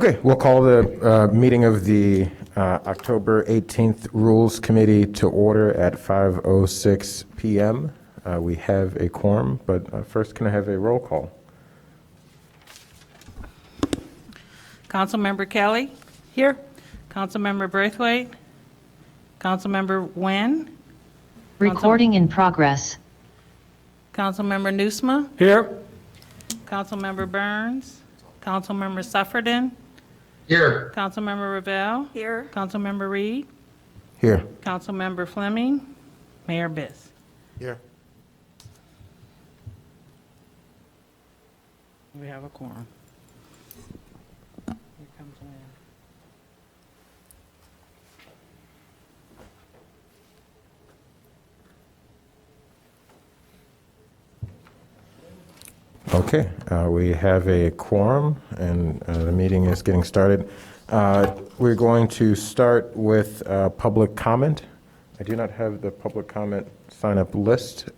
Okay, we'll call the meeting of the October 18th Rules Committee to order at 5:06 p.m. We have a quorum, but first can I have a roll call? Councilmember Kelly? Here. Councilmember Braithwaite? Councilmember Nguyen? Recording in progress. Councilmember Nusma? Here. Councilmember Burns? Councilmember Suffredin? Here. Councilmember Ravel? Here. Councilmember Reed? Here. Councilmember Fleming? Mayor Biss? Here. We have a quorum. Here comes Nguyen. Okay, we have a quorum, and the meeting is getting started. We're going to start with public comment. I do not have the public comment sign-up list.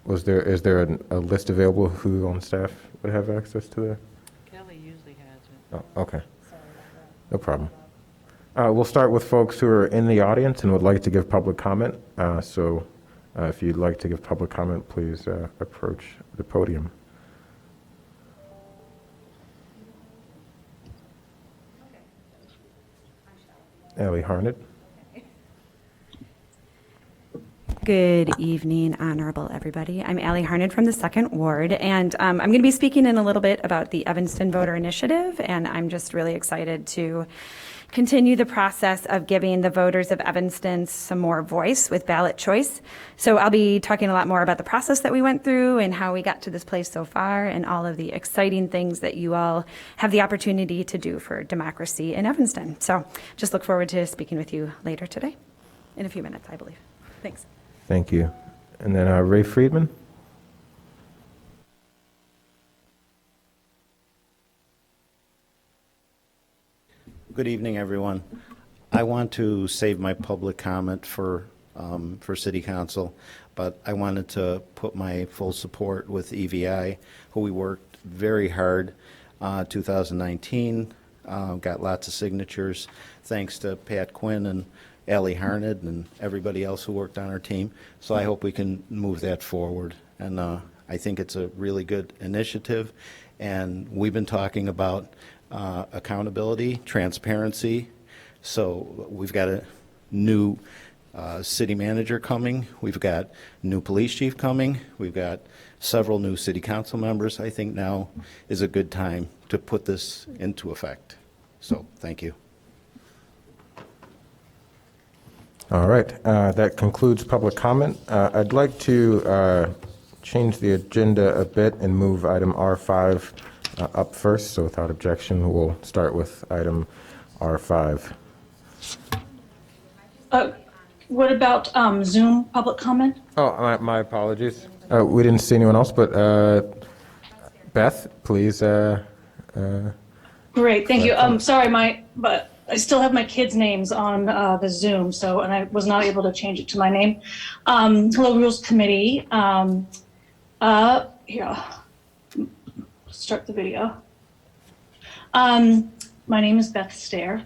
Is there a list available? Who on staff would have access to that? Kelly usually has it. Oh, okay. No problem. We'll start with folks who are in the audience and would like to give public comment. So if you'd like to give public comment, please approach the podium. Ellie Harnett. Good evening, honorable everybody. I'm Allie Harned from the 2nd Ward, and I'm going to be speaking in a little bit about the Evanston Voter Initiative, and I'm just really excited to continue the process of giving the voters of Evanston some more voice with ballot choice. So I'll be talking a lot more about the process that we went through and how we got to this place so far and all of the exciting things that you all have the opportunity to do for democracy in Evanston. So just look forward to speaking with you later today, in a few minutes, I believe. Thanks. Thank you. And then Ray Friedman. Good evening, everyone. I want to save my public comment for City Council, but I wanted to put my full support with EVI, who we worked very hard 2019, got lots of signatures, thanks to Pat Quinn and Allie Harned and everybody else who worked on our team. So I hope we can move that forward. And I think it's a really good initiative. And we've been talking about accountability, transparency. So we've got a new city manager coming. We've got new police chief coming. We've got several new city council members. I think now is a good time to put this into effect. So thank you. All right, that concludes public comment. I'd like to change the agenda a bit and move item R5 up first. So without objection, we'll start with item R5. What about Zoom public comment? Oh, my apologies. We didn't see anyone else, but Beth, please. Great, thank you. Sorry, but I still have my kids' names on the Zoom, and I was not able to change it to my name. Hello, Rules Committee. Here, start the video. My name is Beth Stair.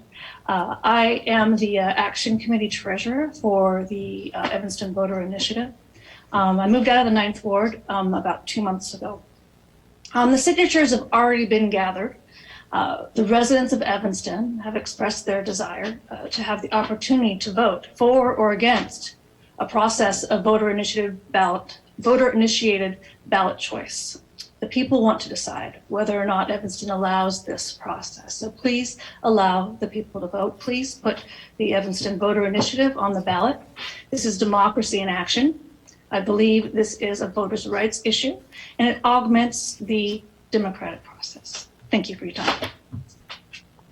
I am the Action Committee Treasurer for the Evanston Voter Initiative. I moved out of the 9th Ward about 2 months ago. The signatures have already been gathered. The residents of Evanston have expressed their desire to have the opportunity to vote for or against a process of voter-initiated ballot choice. The people want to decide whether or not Evanston allows this process. So please allow the people to vote. Please put the Evanston Voter Initiative on the ballot. This is democracy in action. I believe this is a voters' rights issue, and it augments the democratic process. Thank you for your time.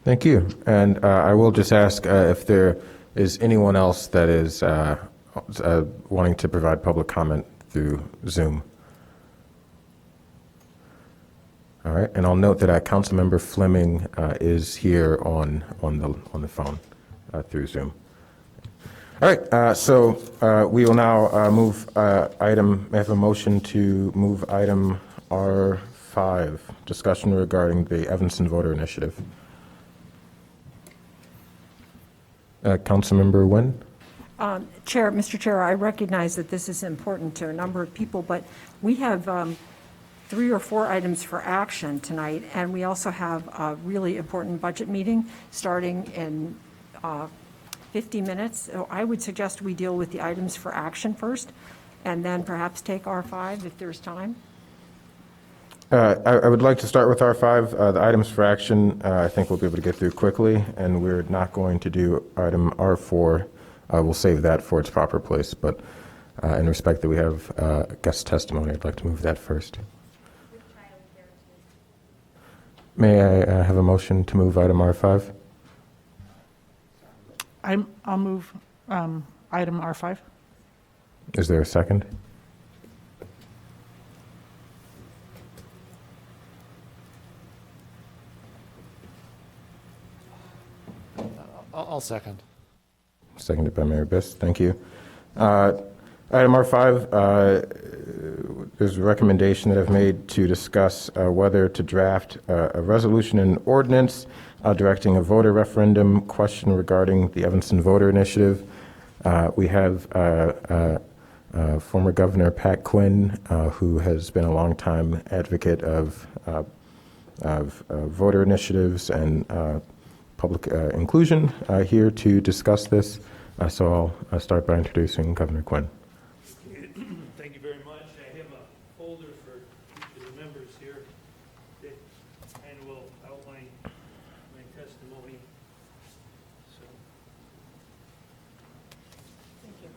Thank you. And I will just ask if there is anyone else that is wanting to provide public comment through Zoom. All right, and I'll note that Councilmember Fleming is here on the phone through Zoom. All right, so we will now move I have a motion to move item R5, discussion regarding the Evanston voter initiative. Councilmember Nguyen? Mr. Chair, I recognize that this is important to a number of people, but we have 3 or 4 items for action tonight, and we also have a really important budget meeting starting in 50 minutes. So I would suggest we deal with the items for action first, and then perhaps take R5 if there's time. I would like to start with R5. The items for action, I think we'll be able to get through quickly, and we're not going to do item R4. We'll save that for its proper place, but in respect that we have guest testimony, I'd like to move that first. May I have a motion to move item R5? I'll move item R5. Is there a second? I'll second. Seconded by Mayor Biss. Thank you. Item R5, there's a recommendation that I've made to discuss whether to draft a resolution and ordinance directing a voter referendum question regarding the Evanston voter initiative. We have former Governor Pat Quinn, who has been a longtime advocate of voter initiatives and public inclusion here to discuss this. So I'll start by introducing Governor Quinn. Thank you very much. I have a folder for each of the members here that kind of will outline my testimony. So. Thank you.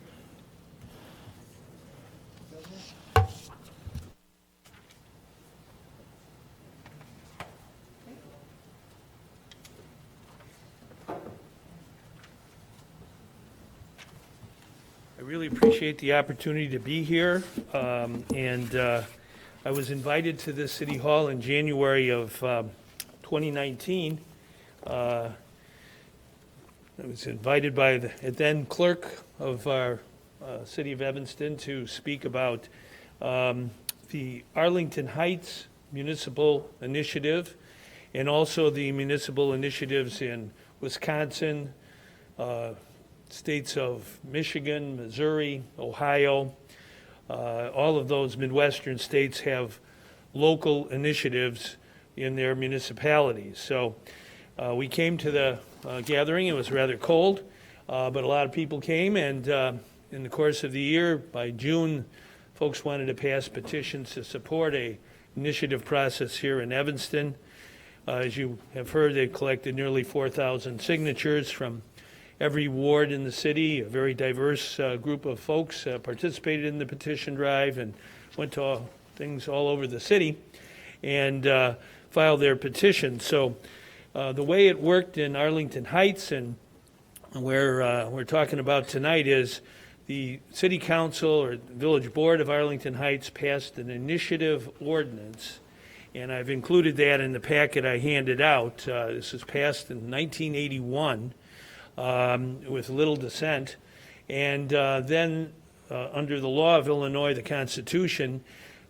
I really appreciate the opportunity to be here, and I was invited to this City Hall in January of 2019. I was invited by the then clerk of our City of Evanston to speak about the Arlington Heights Municipal Initiative and also the municipal initiatives in Wisconsin, states of Michigan, Missouri, Ohio. All of those Midwestern states have local initiatives in their municipalities. So we came to the gathering. It was rather cold, but a lot of people came, and in the course of the year, by June, folks wanted to pass petitions to support a initiative process here in Evanston. As you have heard, they collected nearly 4,000 signatures from every ward in the city. A very diverse group of folks participated in the petition drive and went to things all over the city and filed their petition. So the way it worked in Arlington Heights and where we're talking about tonight is the City Council or Village Board of Arlington Heights passed an initiative ordinance, and I've included that in the packet I handed out. This was passed in 1981. With little dissent. And then under the law of Illinois, the Constitution,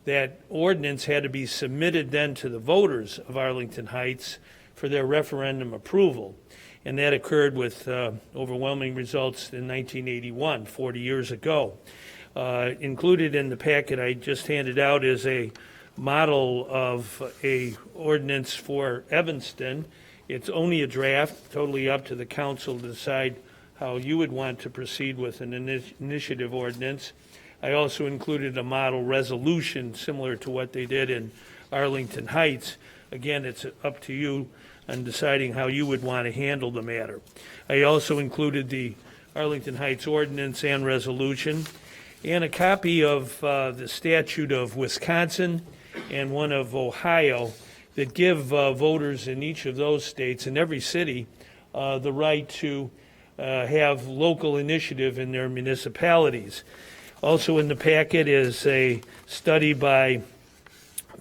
that ordinance had to be submitted then to the voters of Arlington Heights for their referendum approval. And that occurred with overwhelming results in 1981, 40 years ago. Included in the packet I just handed out is a model of a ordinance for Evanston. It's only a draft, totally up to the council to decide how you would want to proceed with an initiative ordinance. I also included a model resolution similar to what they did in Arlington Heights. Again, it's up to you on deciding how you would want to handle the matter. I also included the Arlington Heights ordinance and resolution, and a copy of the statute of Wisconsin and one of Ohio that give voters in each of those states, in every city, the right to have local initiative in their municipalities. Also in the packet is a study by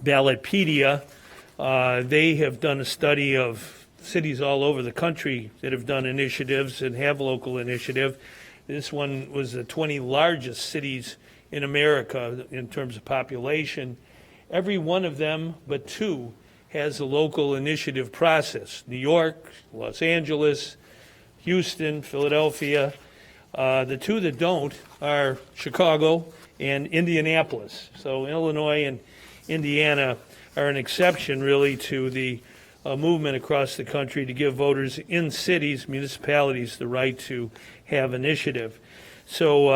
Ballotpedia. They have done a study of cities all over the country that have done initiatives and have local initiative. This one was the 20 largest cities in America in terms of population. Every one of them but two has a local initiative process. New York, Los Angeles, Houston, Philadelphia. The two that don't are Chicago and Indianapolis. So Illinois and Indiana are an exception, really, to the movement across the country to give voters in cities, municipalities, the right to have initiative. So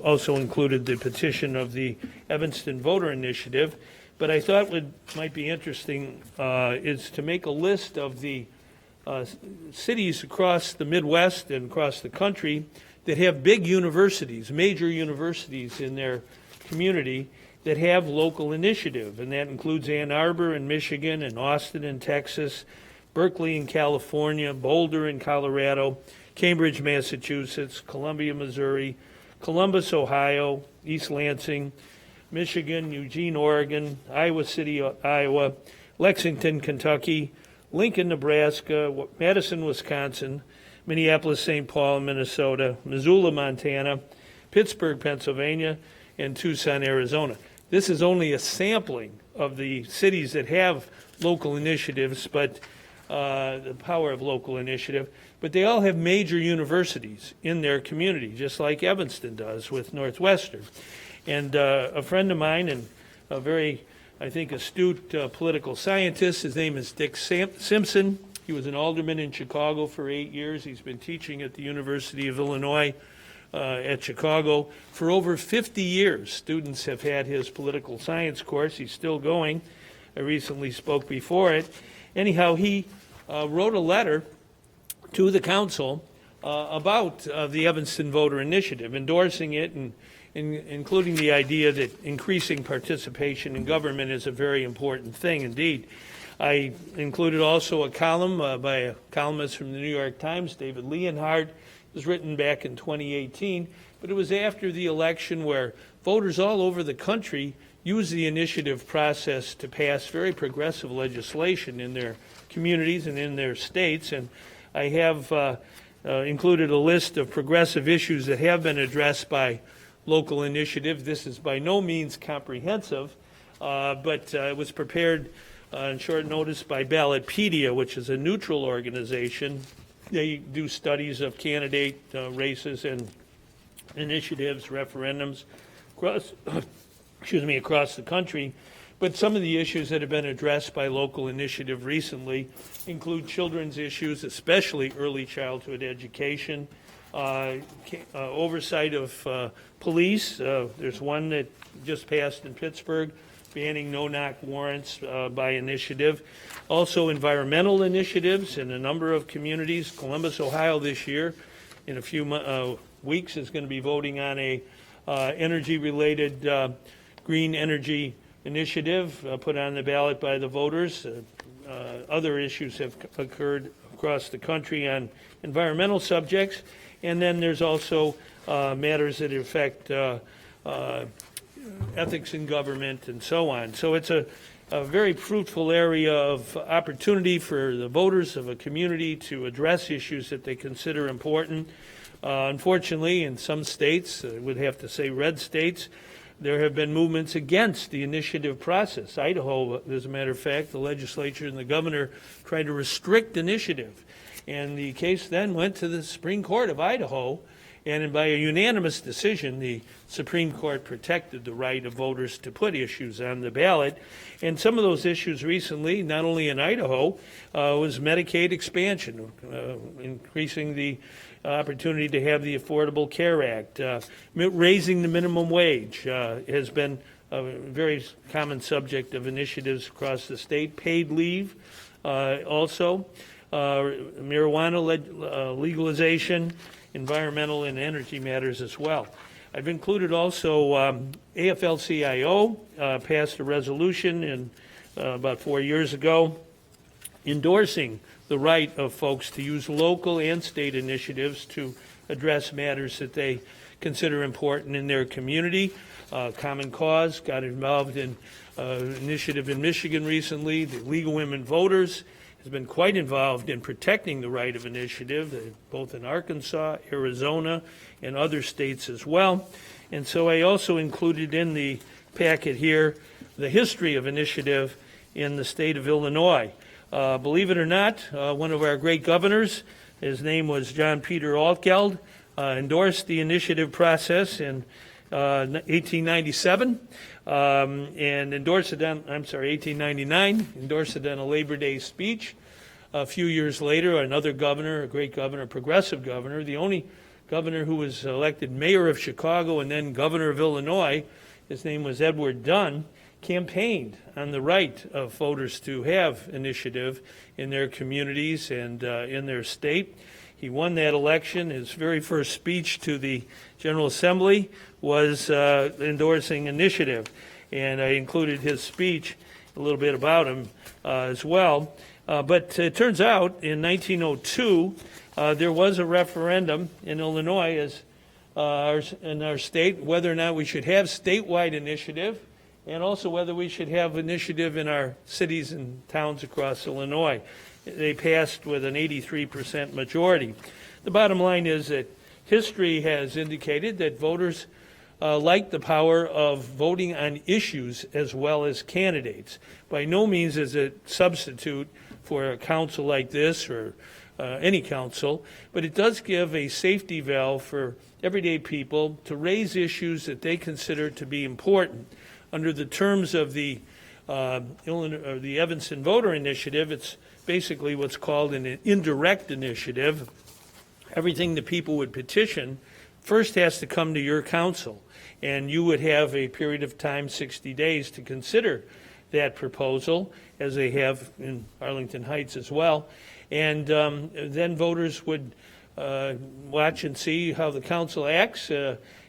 also included the petition of the Evanston Voter Initiative. But I thought what might be interesting is to make a list of the cities across the Midwest and across the country that have big universities, major universities in their community that have local initiative. And that includes Ann Arbor in Michigan and Austin in Texas, Berkeley in California, Boulder in Colorado, Cambridge, Massachusetts, Columbia, Missouri, Columbus, Ohio, East Lansing, Michigan, Eugene, Oregon, Iowa City, Iowa, Lexington, Kentucky, Lincoln, Nebraska, Madison, Wisconsin, Minneapolis, St. Paul, Minnesota, Missoula, Montana, Pittsburgh, Pennsylvania, and Tucson, Arizona. This is only a sampling of the cities that have local initiatives, but the power of local initiative. But they all have major universities in their community, just like Evanston does with Northwestern. And a friend of mine and a very, I think, astute political scientist, his name is Dick Simpson. He was an alderman in Chicago for 8 years. He's been teaching at the University of Illinois at Chicago for over 50 years. Students have had his political science course. He's still going. I recently spoke before it. Anyhow, he wrote a letter to the council about the Evanston Voter Initiative, endorsing it and including the idea that increasing participation in government is a very important thing indeed. I included also a column by a columnist from the New York Times, David Leonhardt. It was written back in 2018, but it was after the election where voters all over the country used the initiative process to pass very progressive legislation in their communities and in their states. And I have included a list of progressive issues that have been addressed by local initiative. This is by no means comprehensive, but it was prepared on short notice by Ballotpedia, which is a neutral organization. They do studies of candidate races and initiatives, referendums across, across the country. But some of the issues that have been addressed by local initiative recently include children's issues, especially early childhood education, oversight of police. There's one that just passed in Pittsburgh, banning no-knock warrants by initiative. Also environmental initiatives in a number of communities. Columbus, Ohio this year, in a few weeks, is going to be voting on a energy-related green energy initiative put on the ballot by the voters. Other issues have occurred across the country on environmental subjects. And then there's also matters that affect ethics in government and so on. So it's a very fruitful area of opportunity for the voters of a community to address issues that they consider important. Unfortunately, in some states, I would have to say red states, there have been movements against the initiative process. Idaho, as a matter of fact, the legislature and the governor tried to restrict initiative. And the case then went to the Supreme Court of Idaho, and by a unanimous decision, the Supreme Court protected the right of voters to put issues on the ballot. And some of those issues recently, not only in Idaho, was Medicaid expansion, increasing the opportunity to have the Affordable Care Act. Raising the minimum wage has been a very common subject of initiatives across the state. Paid leave also. Marijuana legalization, environmental and energy matters as well. I've included also AFL-CIO passed a resolution about 4 years ago endorsing the right of folks to use local and state initiatives to address matters that they consider important in their community. Common Cause got involved in an initiative in Michigan recently. The League of Women Voters has been quite involved in protecting the right of initiative, both in Arkansas, Arizona, and other states as well. And so I also included in the packet here the history of initiative in the state of Illinois. Believe it or not, one of our great governors, his name was John Peter Altgeld, endorsed the initiative process in 1897 and endorsed it on, 1899, endorsed it on a Labor Day speech. A few years later, another governor, a great governor, a progressive governor, the only governor who was elected mayor of Chicago and then governor of Illinois, his name was Edward Dunn, campaigned on the right of voters to have initiative in their communities and in their state. He won that election. His very first speech to the General Assembly was endorsing initiative, and I included his speech, a little bit about him as well. But it turns out in 1902, there was a referendum in Illinois in our state whether or not we should have statewide initiative, and also whether we should have initiative in our cities and towns across Illinois. They passed with an 83% majority. The bottom line is that history has indicated that voters like the power of voting on issues as well as candidates. By no means is it substitute for a council like this or any council, but it does give a safety valve for everyday people to raise issues that they consider to be important. Under the terms of the Evanston Voter Initiative, it's basically what's called an indirect initiative. Everything that people would petition first has to come to your council, and you would have a period of time, 60 days, to consider that proposal, as they have in Arlington Heights as well. And then voters would watch and see how the council acts.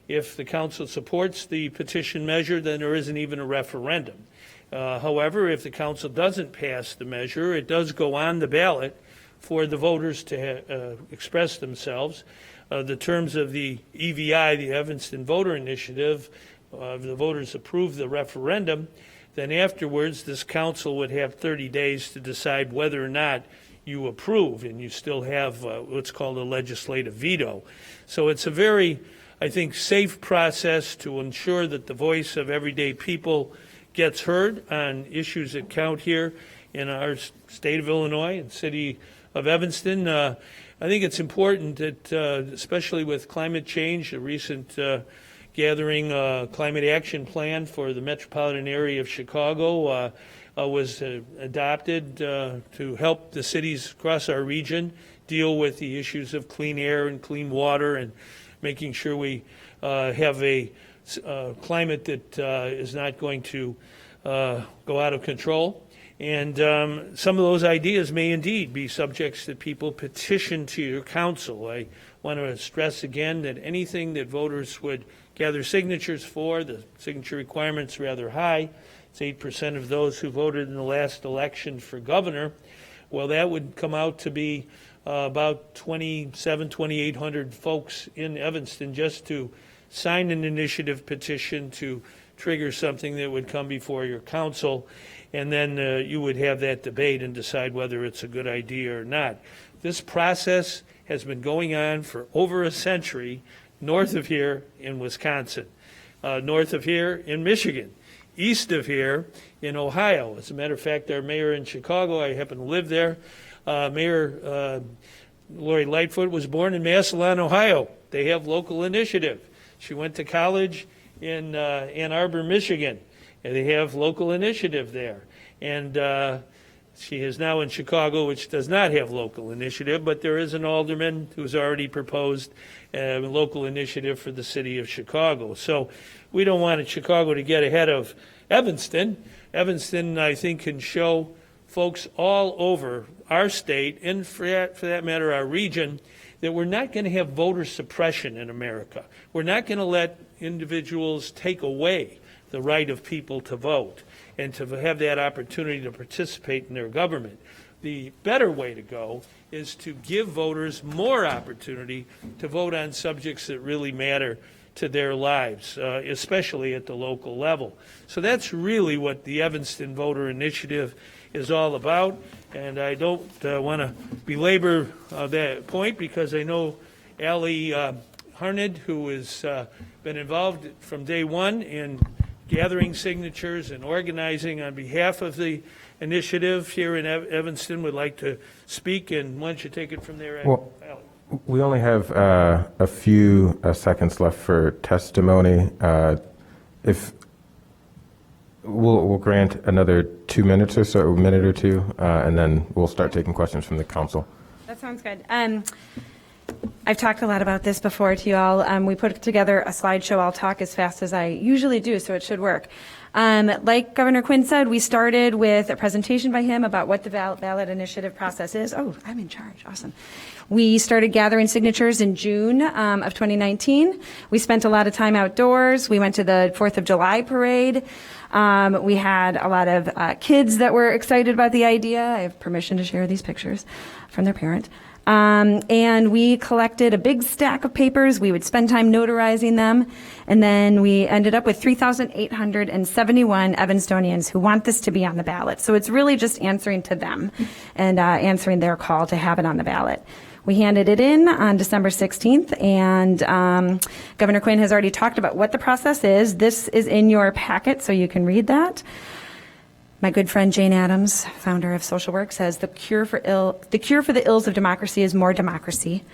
If the council supports the petition measure, then there isn't even a referendum. However, if the council doesn't pass the measure, it does go on the ballot for the voters to express themselves. The terms of the EVI, the Evanston Voter Initiative, the voters approve the referendum, then afterwards this council would have 30 days to decide whether or not you approve, and you still have what's called a legislative veto. So it's a very, I think, safe process to ensure that the voice of everyday people gets heard on issues that count here in our state of Illinois and city of Evanston. I think it's important that, especially with climate change, a recent gathering climate action plan for the metropolitan area of Chicago was adopted to help the cities across our region deal with the issues of clean air and clean water, and making sure we have a climate that is not going to go out of control. And some of those ideas may indeed be subjects that people petition to your council. I want to stress again that anything that voters would gather signatures for, the signature requirement's rather high. It's 8% of those who voted in the last election for governor. Well, that would come out to be about 2,800 folks in Evanston just to sign an initiative petition to trigger something that would come before your council, and then you would have that debate and decide whether it's a good idea or not. This process has been going on for over a century north of here in Wisconsin, north of here in Michigan, east of here in Ohio. As a matter of fact, our mayor in Chicago, I happen to live there, Mayor Lori Lightfoot was born in Massillon, Ohio. They have local initiative. She went to college in Ann Arbor, Michigan, and they have local initiative there. And she is now in Chicago, which does not have local initiative, but there is an alderman who's already proposed a local initiative for the city of Chicago. So we don't want Chicago to get ahead of Evanston. Evanston, I think, can show folks all over our state, and for that matter, our region, that we're not going to have voter suppression in America. We're not going to let individuals take away the right of people to vote and to have that opportunity to participate in their government. The better way to go is to give voters more opportunity to vote on subjects that really matter to their lives, especially at the local level. So that's really what the Evanston Voter Initiative is all about. And I don't want to belabor that point, because I know Allie Harned, who has been involved from day one in gathering signatures and organizing on behalf of the initiative here in Evanston would like to speak, and why don't you take it from there, Well, Ally? We only have a few seconds left for testimony. If we'll grant another 2 minutes or so, a minute or two, and then we'll start taking questions from the council. That sounds good. I've talked a lot about this before to you all. We put together a slideshow. I'll talk as fast as I usually do, so it should work. Like Governor Quinn said, we started with a presentation by him about what the ballot initiative process is. Oh, I'm in charge. Awesome. We started gathering signatures in June of 2019. We spent a lot of time outdoors. We went to the 4th of July parade. We had a lot of kids that were excited about the idea. I have permission to share these pictures from their parent. And we collected a big stack of papers. We would spend time notarizing them. And then we ended up with 3,871 Evanstonians who want this to be on the ballot. So it's really just answering to them and answering their call to have it on the ballot. We handed it in on December 16th, and Governor Quinn has already talked about what the process is. This is in your packet, so you can read that. My good friend Jane Addams, founder of Social Work, says the cure for the ills of democracy is more democracy.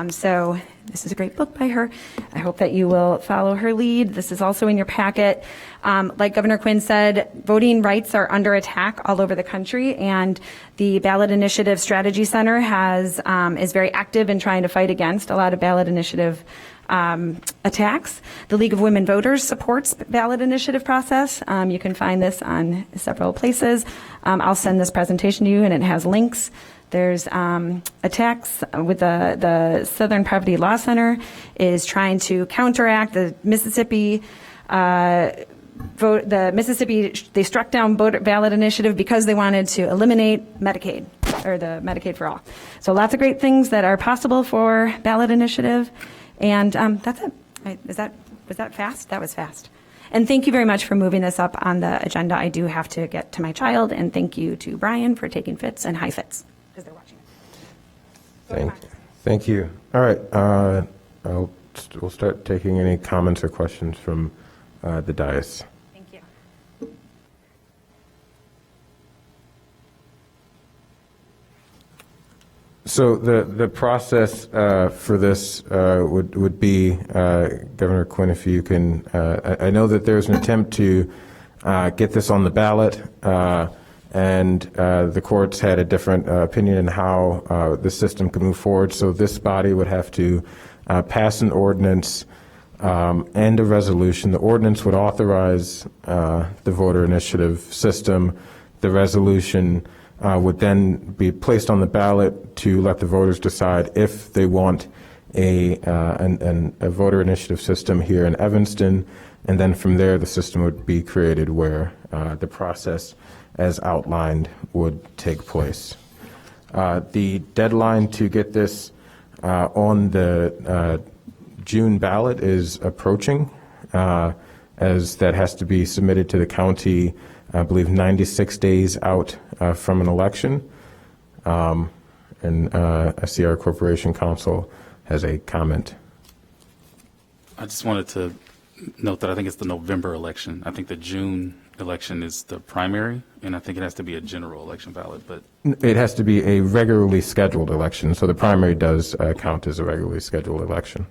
So this is a great book by her. I hope that you will follow her lead. This is also in your packet. Like Governor Quinn said, voting rights are under attack all over the country, and the Ballot Initiative Strategy Center is very active in trying to fight against a lot of ballot initiative attacks. The League of Women Voters supports ballot initiative process. You can find this on several places. I'll send this presentation to you, and it has links. There's attacks with the Southern Poverty Law Center is trying to counteract the Mississippi they struck down ballot initiative because they wanted to eliminate Medicaid, or the Medicaid for all. So lots of great things that are possible for ballot initiative. And that's it. Was that fast? That was fast. And thank you very much for moving this up on the agenda. I do have to get to my child, and thank you to Brian for taking fits and high fits, because they're watching. Thank you. All right. We'll start taking any comments or questions from the dais. Thank you. So the process for this would be, Governor Quinn, if you can, I know that there's an attempt to get this on the ballot, and the courts had a different opinion in how the system could move forward. So this body would have to pass an ordinance and a resolution. The ordinance would authorize the voter initiative system. The resolution would then be placed on the ballot to let the voters decide if they want a voter initiative system here in Evanston, and then from there the system would be created where the process as outlined would take place. The deadline to get this on the June ballot is approaching, as that has to be submitted to the county, I believe 96 days out from an election. And I see our Corporation Counsel has a comment. I just wanted to note that I think it's the November election. I think the June election is the primary, and I think it has to be a general election ballot. But it has to be a regularly scheduled election, so the primary does count as a regularly scheduled election.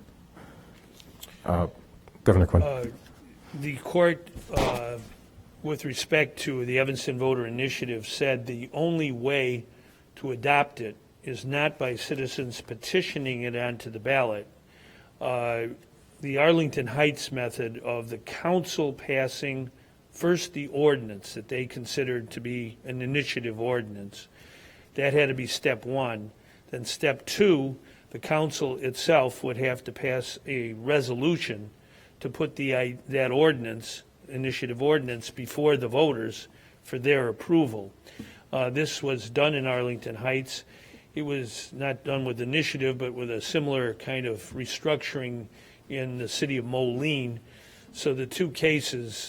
Governor Quinn. The court, with respect to the Evanston Voter Initiative, said the only way to adopt it is not by citizens petitioning it onto the ballot. The Arlington Heights method of the council passing first the ordinance that they considered to be an initiative ordinance, that had to be step one. Then step two, the council itself would have to pass a resolution to put that ordinance, initiative ordinance, before the voters for their approval. This was done in Arlington Heights. It was not done with initiative, but with a similar kind of restructuring in the city of Moline. So the two cases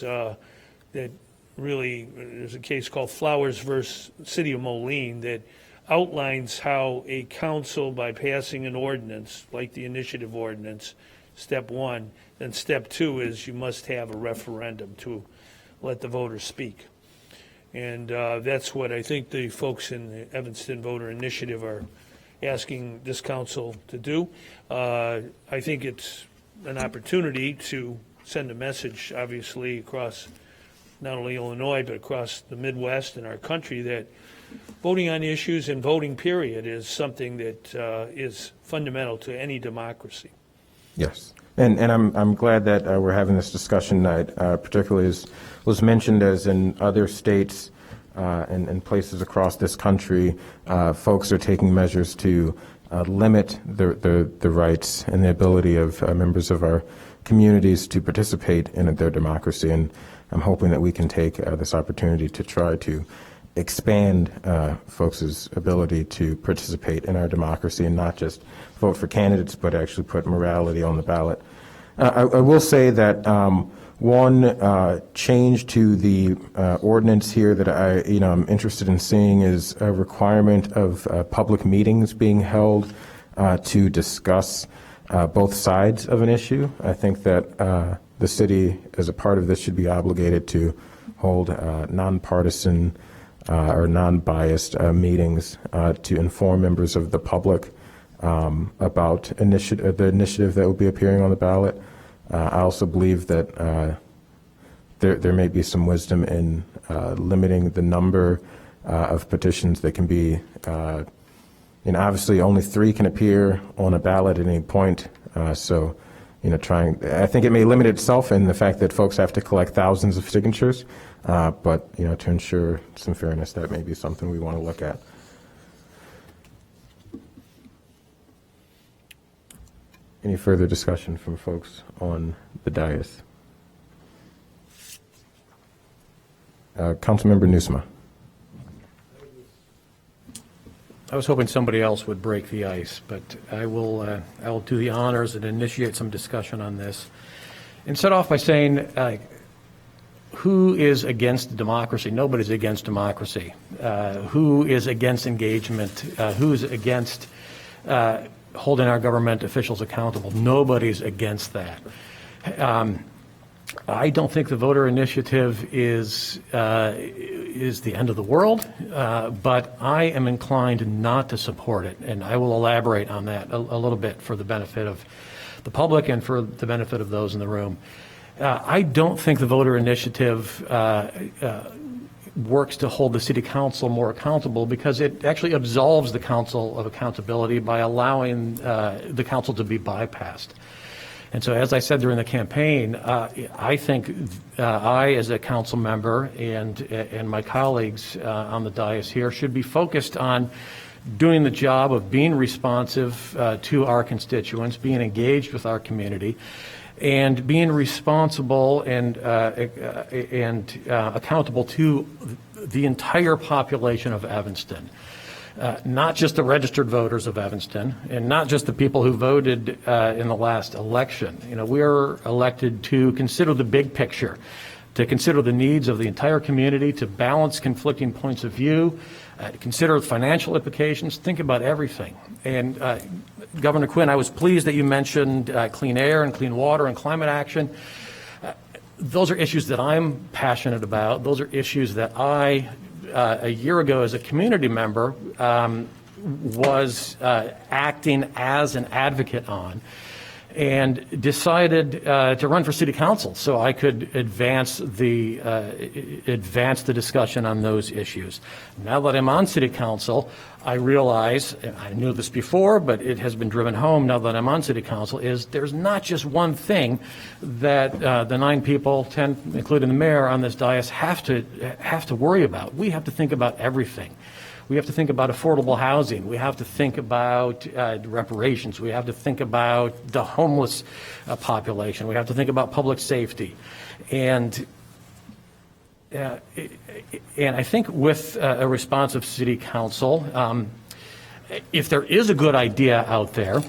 that really, there's a case called Flowers versus City of Moline that outlines how a council, by passing an ordinance, like the initiative ordinance, step one. Then step two is you must have a referendum to let the voters speak. And that's what I think the folks in the Evanston Voter Initiative are asking this council to do. I think it's an opportunity to send a message, obviously, across not only Illinois, but across the Midwest and our country, that voting on issues and voting, period, is something that is fundamental to any democracy. Yes. And I'm glad that we're having this discussion tonight, particularly as was mentioned, as in other states and places across this country, folks are taking measures to limit the rights and the ability of members of our communities to participate in their democracy. And I'm hoping that we can take this opportunity to try to expand folks' ability to participate in our democracy and not just vote for candidates, but actually put morality on the ballot. I will say that one change to the ordinance here that I'm interested in seeing is a requirement of public meetings being held to discuss both sides of an issue. I think that the city, as a part of this, should be obligated to hold nonpartisan or non-biased meetings to inform members of the public about the initiative that will be appearing on the ballot. I also believe that there may be some wisdom in limiting the number of petitions that can be, obviously only 3 can appear on a ballot at any point. I think it may limit itself in the fact that folks have to collect thousands of signatures, but, to ensure some fairness, that may be something we want to look at. Any further discussion from folks on the dais? Councilmember Nusma. I was hoping somebody else would break the ice, but I will do the honors and initiate some discussion on this. And start off by saying, who is against democracy? Nobody's against democracy. Who is against engagement? Who's against holding our government officials accountable? Nobody's against that. I don't think the voter initiative is the end of the world, but I am inclined not to support it, and I will elaborate on that a little bit for the benefit of the public and for the benefit of those in the room. I don't think the voter initiative works to hold the city council more accountable, because it actually absolves the council of accountability by allowing the council to be bypassed. And so, as I said during the campaign, I think I, as a council member, and my colleagues on the dais here should be focused on doing the job of being responsive to our constituents, being engaged with our community, and being responsible and accountable to the entire population of Evanston. Not just the registered voters of Evanston, and not just the people who voted in the last election. We're elected to consider the big picture, to consider the needs of the entire community, to balance conflicting points of view, to consider financial implications, think about everything. And Governor Quinn, I was pleased that you mentioned clean air and clean water and climate action. Those are issues that I'm passionate about. Those are issues that I, a year ago as a community member, was acting as an advocate on, and decided to run for city council so I could advance the discussion on those issues. Now that I'm on city council, I realize, and I knew this before, but it has been driven home now that I'm on city council, is there's not just one thing that the 9 people, 10, including the mayor on this dais, have to worry about. We have to think about everything. We have to think about affordable housing. We have to think about reparations. We have to think about the homeless population. We have to think about public safety. And I think with a responsive city council, if there is a good idea out there,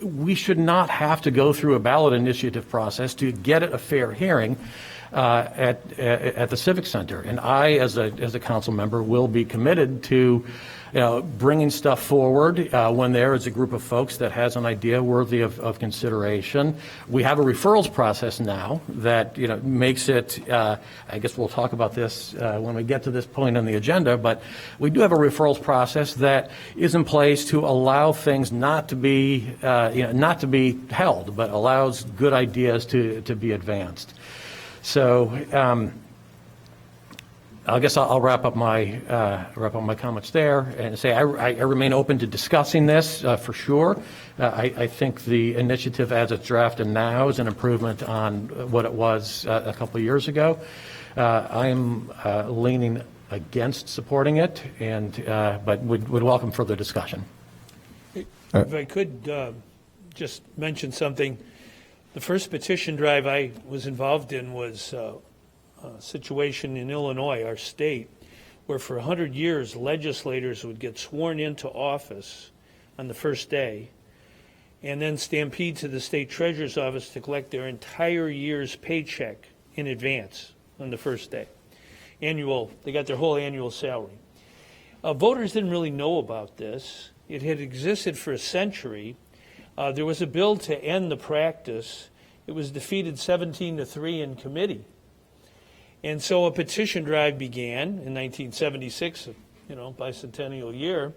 we should not have to go through a ballot initiative process to get it a fair hearing. at the Civic Center. And I, as a council member, will be committed to bringing stuff forward when there is a group of folks that has an idea worthy of consideration. We have a referrals process now that makes it, I guess we'll talk about this when we get to this point on the agenda, but we do have a referrals process that is in place to allow things not to be held, but allows good ideas to be advanced. So I guess I'll wrap up my comments there and say I remain open to discussing this for sure. I think the initiative as it's drafted now is an improvement on what it was a couple of years ago. I'm leaning against supporting it, but would welcome further discussion. If I could just mention something, the first petition drive I was involved in was a situation in Illinois, our state, where for 100 years legislators would get sworn into office on the first day and then stampede to the state treasurer's office to collect their entire year's paycheck in advance on the first day. They got their whole annual salary. Voters didn't really know about this. It had existed for a century. There was a bill to end the practice. It was defeated 17-3 in committee. And so a petition drive began in 1976, bicentennial year,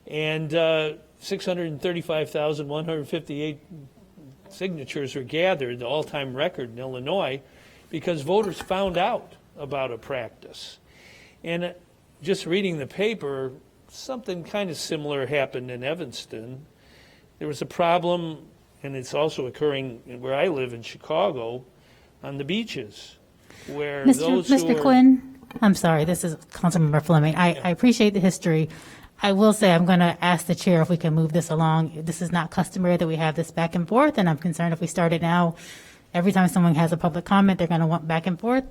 and 635,158 signatures were gathered, the all-time record in Illinois, because voters found out about a practice. And just reading the paper, something kind of similar happened in Evanston. There was a problem, and it's also occurring where I live in Chicago, on the beaches, where Mr. Quinn, I'm sorry, this is Councilmember Fleming. I appreciate the history. I will say I'm going to ask the chair if we can move this along. This is not customary that we have this back and forth, and I'm concerned if we start it now, every time someone has a public comment, they're going to want back and forth.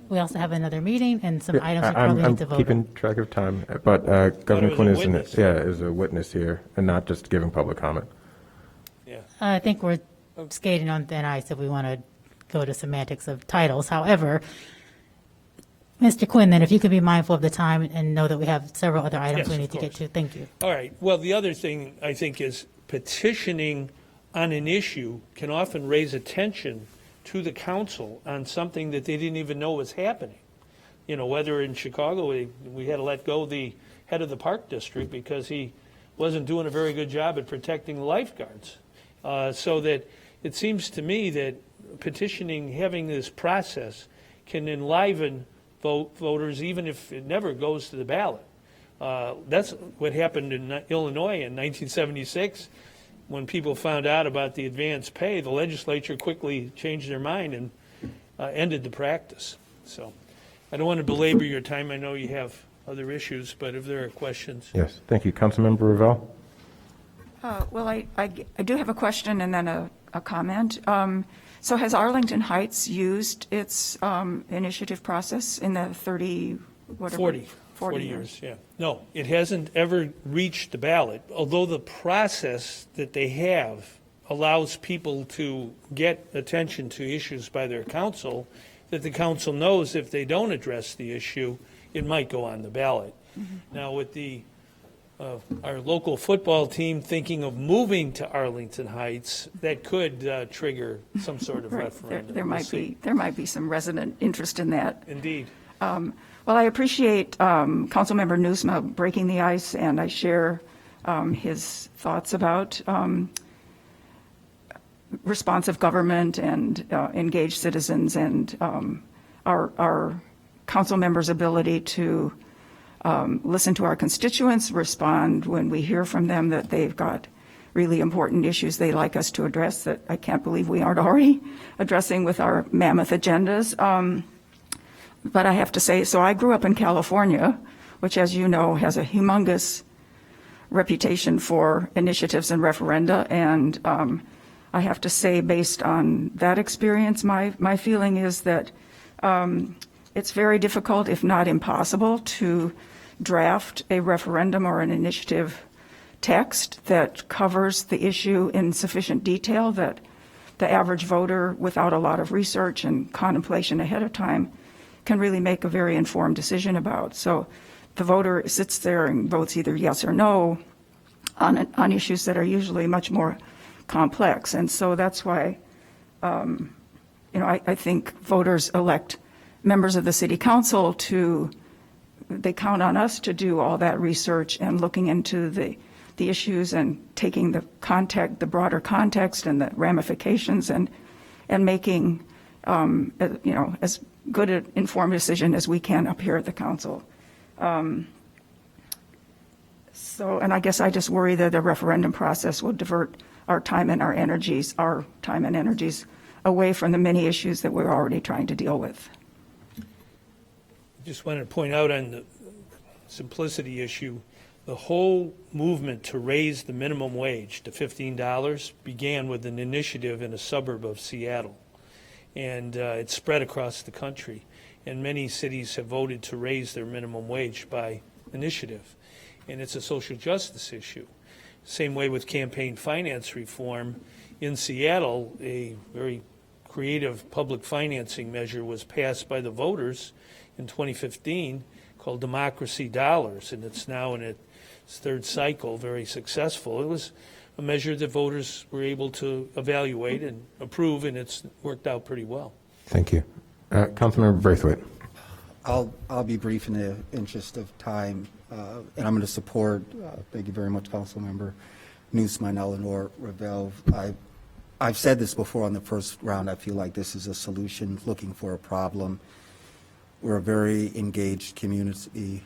We also have another meeting and some items we probably need to vote on. I'm keeping track of time, but Governor Quinn is a witness here and not just giving public comment. Yeah. I think we're skating on thin ice if we want to go to semantics of titles. However, Mr. Quinn, then, if you could be mindful of the time and know that we have several other items we need to get to. Thank you. All right. Well, the other thing I think is petitioning on an issue can often raise attention to the council on something that they didn't even know was happening. Whether in Chicago we had to let go the head of the park district because he wasn't doing a very good job at protecting the lifeguards. So that it seems to me that petitioning, having this process, can enliven voters even if it never goes to the ballot. That's what happened in Illinois in 1976. When people found out about the advanced pay, the legislature quickly changed their mind and ended the practice. So I don't want to belabor your time. I know you have other issues, but if there are questions. Yes, thank you. Councilmember Ravel? Well, I do have a question and then a comment. So has Arlington Heights used its initiative process in the 40 years, yeah. No, it hasn't ever reached the ballot, although the process that they have allows people to get attention to issues by their council, that the council knows if they don't address the issue, it might go on the ballot. Mm-hmm. Now, with our local football team thinking of moving to Arlington Heights, that could trigger some sort of referendum. There might be some resident interest in that. Indeed. Well, I appreciate Councilmember Newsma breaking the ice, and I share his thoughts about responsive government and engaged citizens and our council members' ability to listen to our constituents, respond when we hear from them that they've got really important issues they'd like us to address that I can't believe we aren't already addressing with our mammoth agendas. But I have to say, so I grew up in California, which, as you know, has a humongous reputation for initiatives and referenda. And I have to say, based on that experience, my feeling is that it's very difficult, if not impossible, to draft a referendum or an initiative text that covers the issue in sufficient detail that the average voter, without a lot of research and contemplation ahead of time, can really make a very informed decision about. So the voter sits there and votes either yes or no on issues that are usually much more complex. And so that's why, I think voters elect members of the city council they count on us to do all that research and looking into the issues and taking the broader context and the ramifications and making, as good an informed decision as we can up here at the council. And I guess I just worry that the referendum process will divert our time and energies away from the many issues that we're already trying to deal with. Just wanted to point out on the simplicity issue, the whole movement to raise the minimum wage to $15 began with an initiative in a suburb of Seattle. And it spread across the country. And many cities have voted to raise their minimum wage by initiative. And it's a social justice issue. Same way with campaign finance reform. In Seattle, a very creative public financing measure was passed by the voters in 2015 called Democracy Dollars, and it's now in its third cycle, very successful. It was a measure that voters were able to evaluate and approve, and it's worked out pretty well. Thank you. Councilmember Braithwaite. I'll be brief in the interest of time, and I'm going to support, thank you very much, Councilmember Newsman, Eleanor Ravel. I've said this before on the first round. I feel like this is a solution looking for a problem. We're a very engaged community,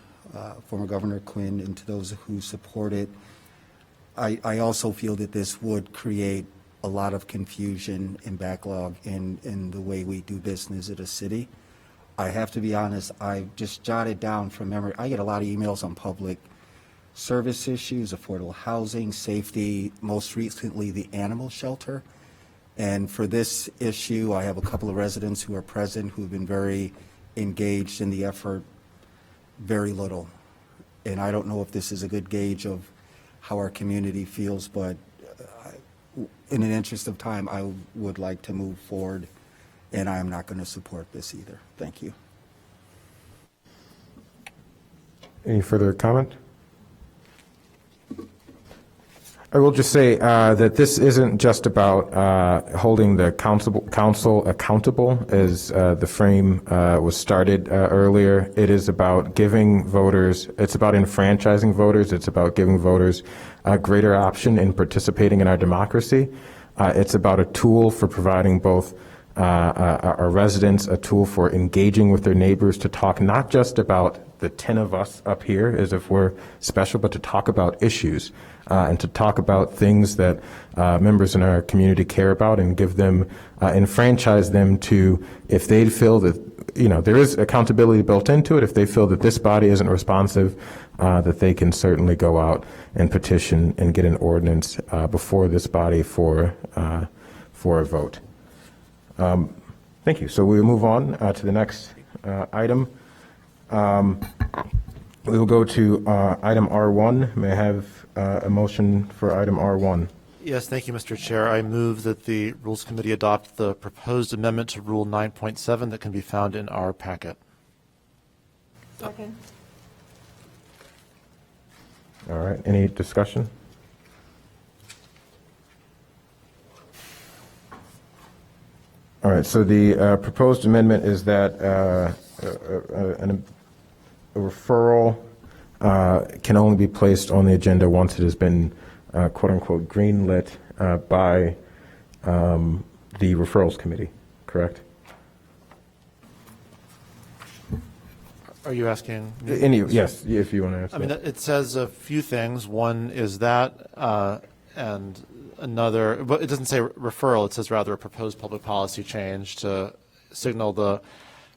former Governor Quinn, and to those who support it. I also feel that this would create a lot of confusion and backlog in the way we do business at a city. I have to be honest, I just jotted down from memory. I get a lot of emails on public service issues, affordable housing, safety, most recently the animal shelter. And for this issue, I have a couple of residents who are present who have been very engaged in the effort, very little. And I don't know if this is a good gauge of how our community feels, but in an interest of time, I would like to move forward, and I am not going to support this either. Thank you. Any further comment? I will just say that this isn't just about holding the council accountable, as the frame was started earlier. It is about giving voters, it's about enfranchising voters, it's about giving voters a greater option in participating in our democracy. It's about a tool for providing both our residents a tool for engaging with their neighbors to talk not just about the 10 of us up here as if we're special, but to talk about issues and to talk about things that members in our community care about and give them, enfranchise them to, if they feel that, there is accountability built into it, if they feel that this body isn't responsive, that they can certainly go out and petition and get an ordinance before this body for a vote. Thank you. So we will move on to the next item. We will go to item R1. May I have a motion for item R1? Yes, thank you, Mr. Chair. I move that the Rules Committee adopt the proposed amendment to Rule 9.7 that can be found in our packet. Second. All right. Any discussion? All right. So the proposed amendment is that a referral can only be placed on the agenda once it has been quote unquote greenlit by the referrals committee, correct? Are you asking? Yes, if you want to answer. I mean, it says a few things. One is that, and another, but it doesn't say referral. It says rather a proposed public policy change to signal the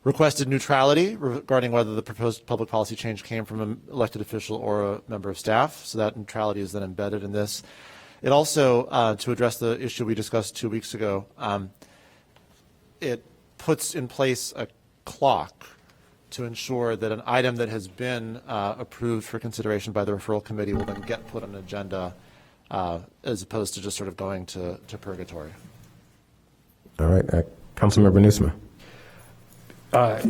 requested neutrality regarding whether the proposed public policy change came from an elected official or a member of staff. So that neutrality is then embedded in this. It also, to address the issue we discussed 2 weeks ago, it puts in place a clock to ensure that an item that has been approved for consideration by the referral committee will then get put on an agenda as opposed to just sort of going to purgatory. All right, Councilmember Nusma.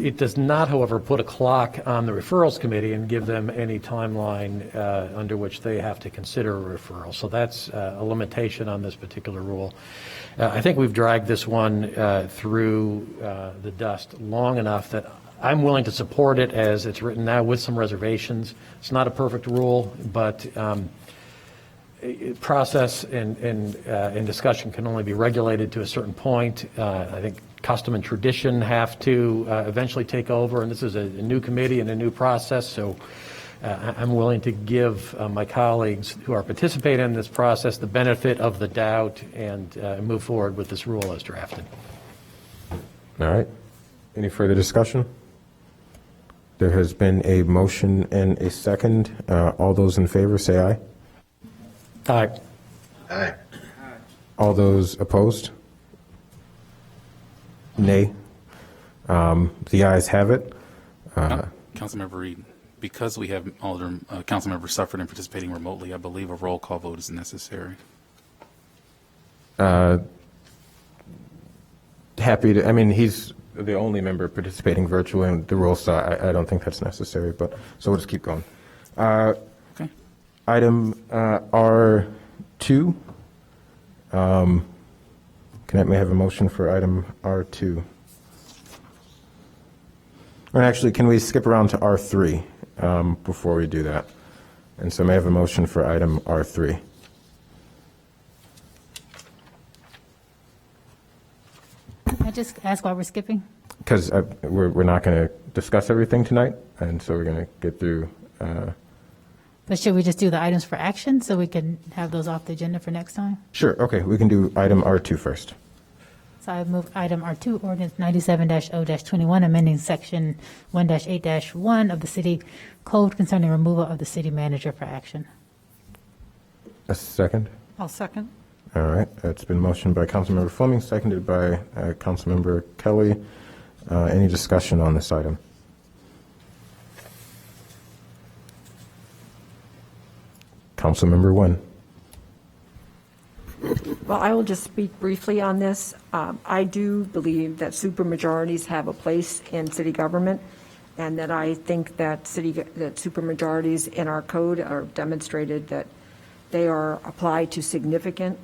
It does not, however, put a clock on the referrals committee and give them any timeline under which they have to consider a referral. So that's a limitation on this particular rule. I think we've dragged this one through the dust long enough that I'm willing to support it as it's written now with some reservations. It's not a perfect rule, but process and discussion can only be regulated to a certain point. I think custom and tradition have to eventually take over, and this is a new committee and a new process, so I'm willing to give my colleagues who are participating in this process the benefit of the doubt and move forward with this rule as drafted. All right. Any further discussion? There has been a motion and a second. All those in favor say aye. Aye. Aye. All those opposed? Nay. The ayes have it. Councilmember Reed, because we have council members suffering and participating remotely, I believe a roll call vote is necessary. Happy to, I mean, he's the only member participating virtually in the rules, so I don't think that's necessary, but, so we'll just keep going. Okay. Item R2. May I have a motion for item R2? Or actually, can we skip around to R3 before we do that? And so may I have a motion for item R3? I just ask why we're skipping? Because we're not going to discuss everything tonight, and so we're going to get through. But should we just do the items for action so we can have those off the agenda for next time? Sure, okay, we can do item R2 first. So I move item R2, ordinance 97-0-21, amending section 1-8-1 of the city code concerning removal of the city manager for action. A second? I'll second. All right, it's been motioned by Councilmember Fleming, seconded by Councilmember Kelly. Any discussion on this item? Councilmember Nguyen. Well, I will just speak briefly on this. I do believe that supermajorities have a place in city government, and that I think that supermajorities in our code are demonstrated that they are applied to significant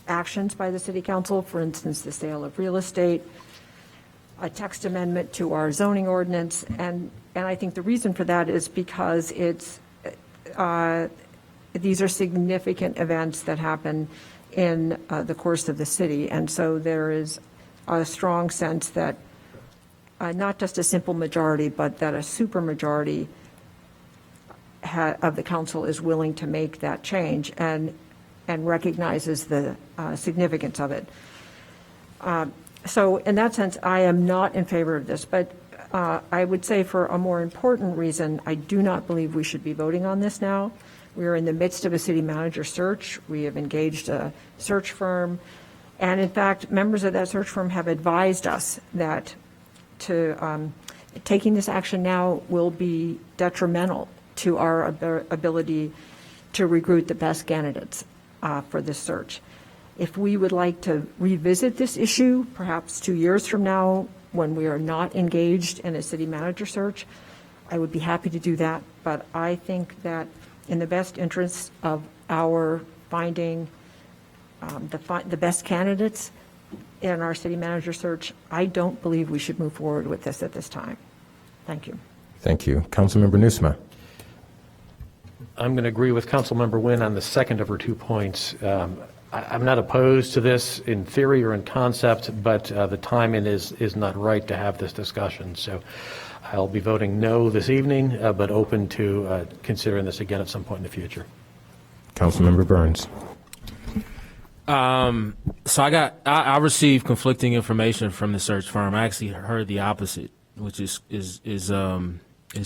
actions by the city council, for instance, the sale of real estate, a text amendment to our zoning ordinance, and I think the reason for that is because these are significant events that happen in the course of the city, and so there is a strong sense that not just a simple majority, but that a supermajority of the council is willing to make that change and recognizes the significance of it. So in that sense, I am not in favor of this, but I would say for a more important reason, I do not believe we should be voting on this now. We are in the midst of a city manager search. We have engaged a search firm, and in fact, members of that search firm have advised us that taking this action now will be detrimental to our ability to recruit the best candidates for this search. If we would like to revisit this issue, perhaps 2 years from now, when we are not engaged in a city manager search, I would be happy to do that. But I think that in the best interest of our finding the best candidates in our city manager search, I don't believe we should move forward with this at this time. Thank you. Thank you. Councilmember Nusma. I'm going to agree with Councilmember Nguyen on the second of her 2 points. I'm not opposed to this in theory or in concept, but the timing is not right to have this discussion. So I'll be voting no this evening, but open to considering this again at some point in the future. Councilmember Burns. So I received conflicting information from the search firm. I actually heard the opposite, which is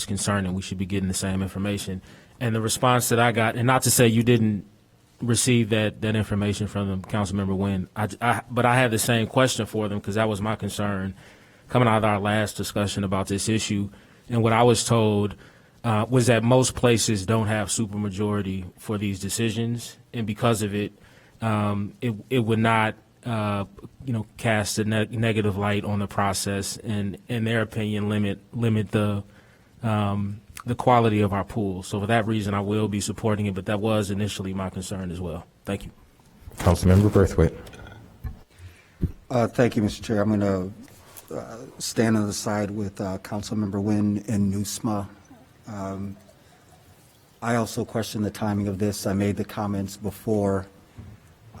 concerning. We should be getting the same information. And the response that I got, and not to say you didn't receive that information from them, Councilmember Nguyen, but I had the same question for them because that was my concern coming out of our last discussion about this issue. And what I was told was that most places don't have supermajority for these decisions, and because of it, it would not cast a negative light on the process and, in their opinion, limit the quality of our pool. So for that reason, I will be supporting it, but that was initially my concern as well. Thank you. Councilmember Braithwaite. Thank you, Mr. Chair. I'm going to stand on the side with Councilmember Nguyen and NUSMA. I also question the timing of this. I made the comments before.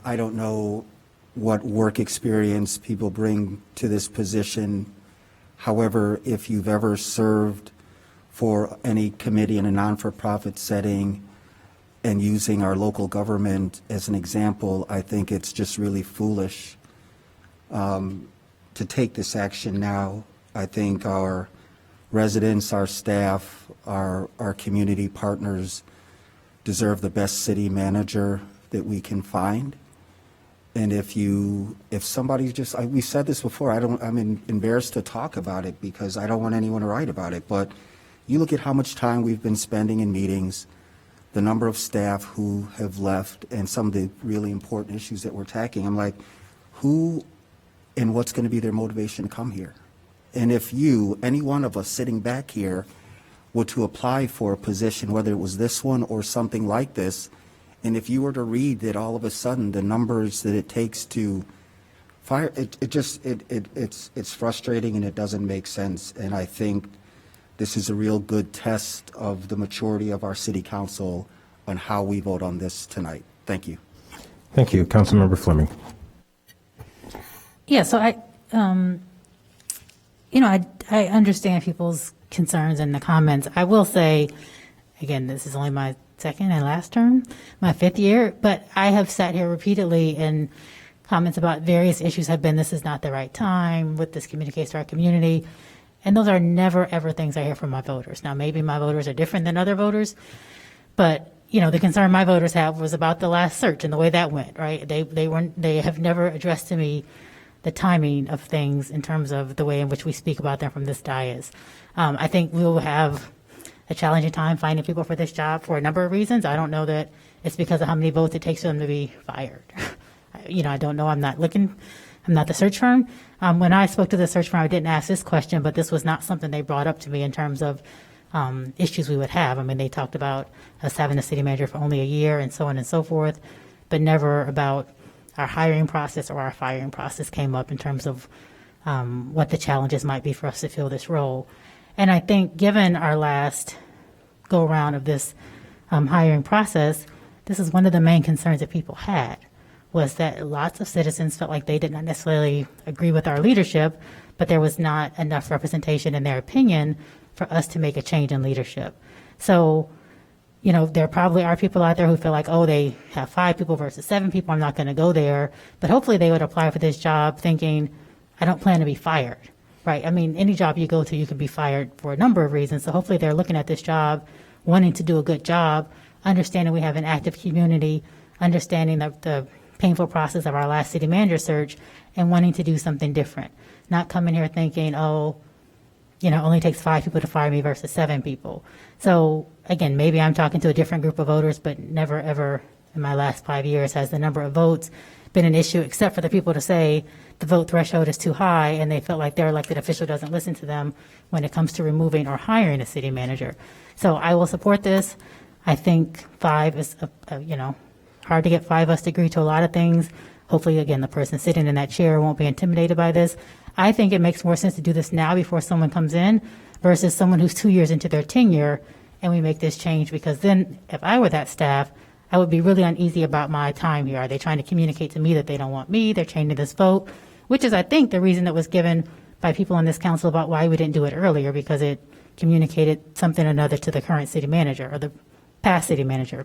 I don't know what work experience people bring to this position. However, if you've ever served for any committee in a non-for-profit setting and using our local government as an example, I think it's just really foolish to take this action now. I think our residents, our staff, our community partners deserve the best city manager that we can find. And if somebody just, we said this before, I'm embarrassed to talk about it because I don't want anyone to write about it, but you look at how much time we've been spending in meetings, the number of staff who have left, and some of the really important issues that we're tackling. I'm like, who and what's going to be their motivation to come here? And if any one of us sitting back here, were to apply for a position, whether it was this one or something like this, and if you were to read that all of a sudden the numbers that it takes to fire, it's frustrating and it doesn't make sense. And I think this is a real good test of the maturity of our city council on how we vote on this tonight. Thank you. Thank you. Councilmember Fleming. Yeah, so I understand people's concerns and the comments. I will say, again, this is only my second and last term, my 5th year, but I have sat here repeatedly and comments about various issues have been, this is not the right time with this communicates to our community. And those are never, ever things I hear from my voters. Now, maybe my voters are different than other voters, but, the concern my voters have was about the last search and the way that went, right? They have never addressed to me the timing of things in terms of the way in which we speak about them from this dais. I think we will have a challenging time finding people for this job for a number of reasons. I don't know that it's because of how many votes it takes for them to be fired. I don't know. I'm not the search firm. When I spoke to the search firm, I didn't ask this question, but this was not something they brought up to me in terms of issues we would have. I mean, they talked about us having a city manager for only a year and so on and so forth, but never about our hiring process or our firing process came up in terms of what the challenges might be for us to fill this role. And I think given our last go around of this hiring process, this is one of the main concerns that people had, was that lots of citizens felt like they did not necessarily agree with our leadership, but there was not enough representation in their opinion for us to make a change in leadership. So, there probably are people out there who feel like, oh, they have 5 people versus 7 people, I'm not going to go there. But hopefully they would apply for this job thinking, I don't plan to be fired, right? I mean, any job you go to, you can be fired for a number of reasons. So hopefully they're looking at this job, wanting to do a good job, understanding we have an active community, understanding the painful process of our last city manager search, and wanting to do something different. Not coming here thinking, oh, it only takes 5 people to fire me versus 7 people. So again, maybe I'm talking to a different group of voters, but never ever in my last 5 years has the number of votes been an issue, except for the people to say the vote threshold is too high and they felt like their elected official doesn't listen to them when it comes to removing or hiring a city manager. So I will support this. I think 5 is, hard to get 5 of us to agree to a lot of things. Hopefully, again, the person sitting in that chair won't be intimidated by this. I think it makes more sense to do this now before someone comes in versus someone who's 2 years into their tenure and we make this change, because then if I were that staff, I would be really uneasy about my time here. Are they trying to communicate to me that they don't want me? They're changing this vote, which is, I think, the reason that was given by people on this council about why we didn't do it earlier, because it communicated something or another to the current city manager or the past city manager.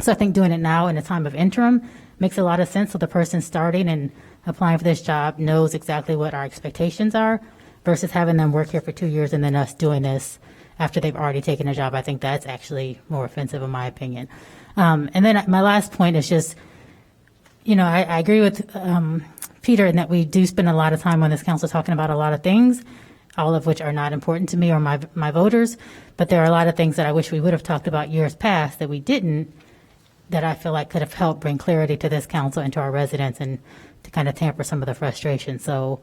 So I think doing it now in a time of interim makes a lot of sense, so the person starting and applying for this job knows exactly what our expectations are versus having them work here for 2 years and then us doing this after they've already taken a job. I think that's actually more offensive in my opinion. And then my last point is just, I agree with Peter in that we do spend a lot of time on this council talking about a lot of things, all of which are not important to me or my voters, but there are a lot of things that I wish we would have talked about years past that we didn't, that I feel like could have helped bring clarity to this council and to our residents and to kind of tamper some of the frustration. So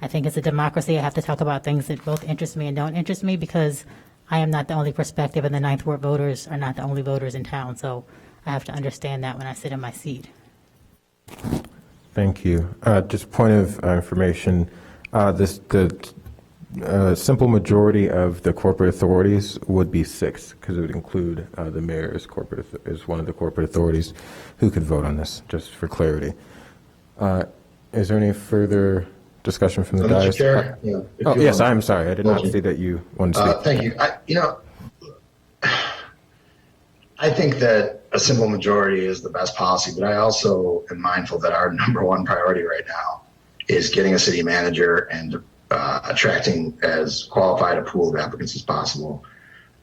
I think it's a democracy. I have to talk about things that both interest me and don't interest me because I am not the only perspective, and the Ninth Ward voters are not the only voters in town. So I have to understand that when I sit in my seat. Thank you. Just point of information, the simple majority of the corporate authorities would be 6, because it would include the mayor as one of the corporate authorities who could vote on this, just for clarity. Is there any further discussion from the dais? Mr. Chair? Oh, yes, I'm sorry. I did not see that you wanted to speak. Thank you. I think that a simple majority is the best policy, but I also am mindful that our number one priority right now is getting a city manager and attracting as qualified a pool of applicants as possible.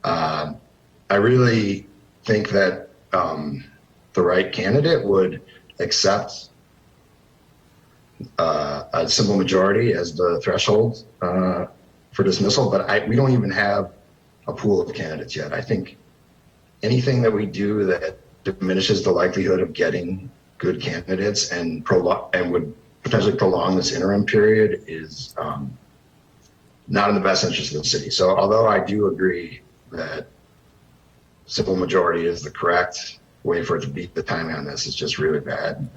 I really think that the right candidate would accept a simple majority as the threshold for dismissal, but we don't even have a pool of candidates yet. I think anything that we do that diminishes the likelihood of getting good candidates and would potentially prolong this interim period is not in the best interest of the city. So although I do agree that simple majority is the correct way for it to beat, the timing on this is just really bad.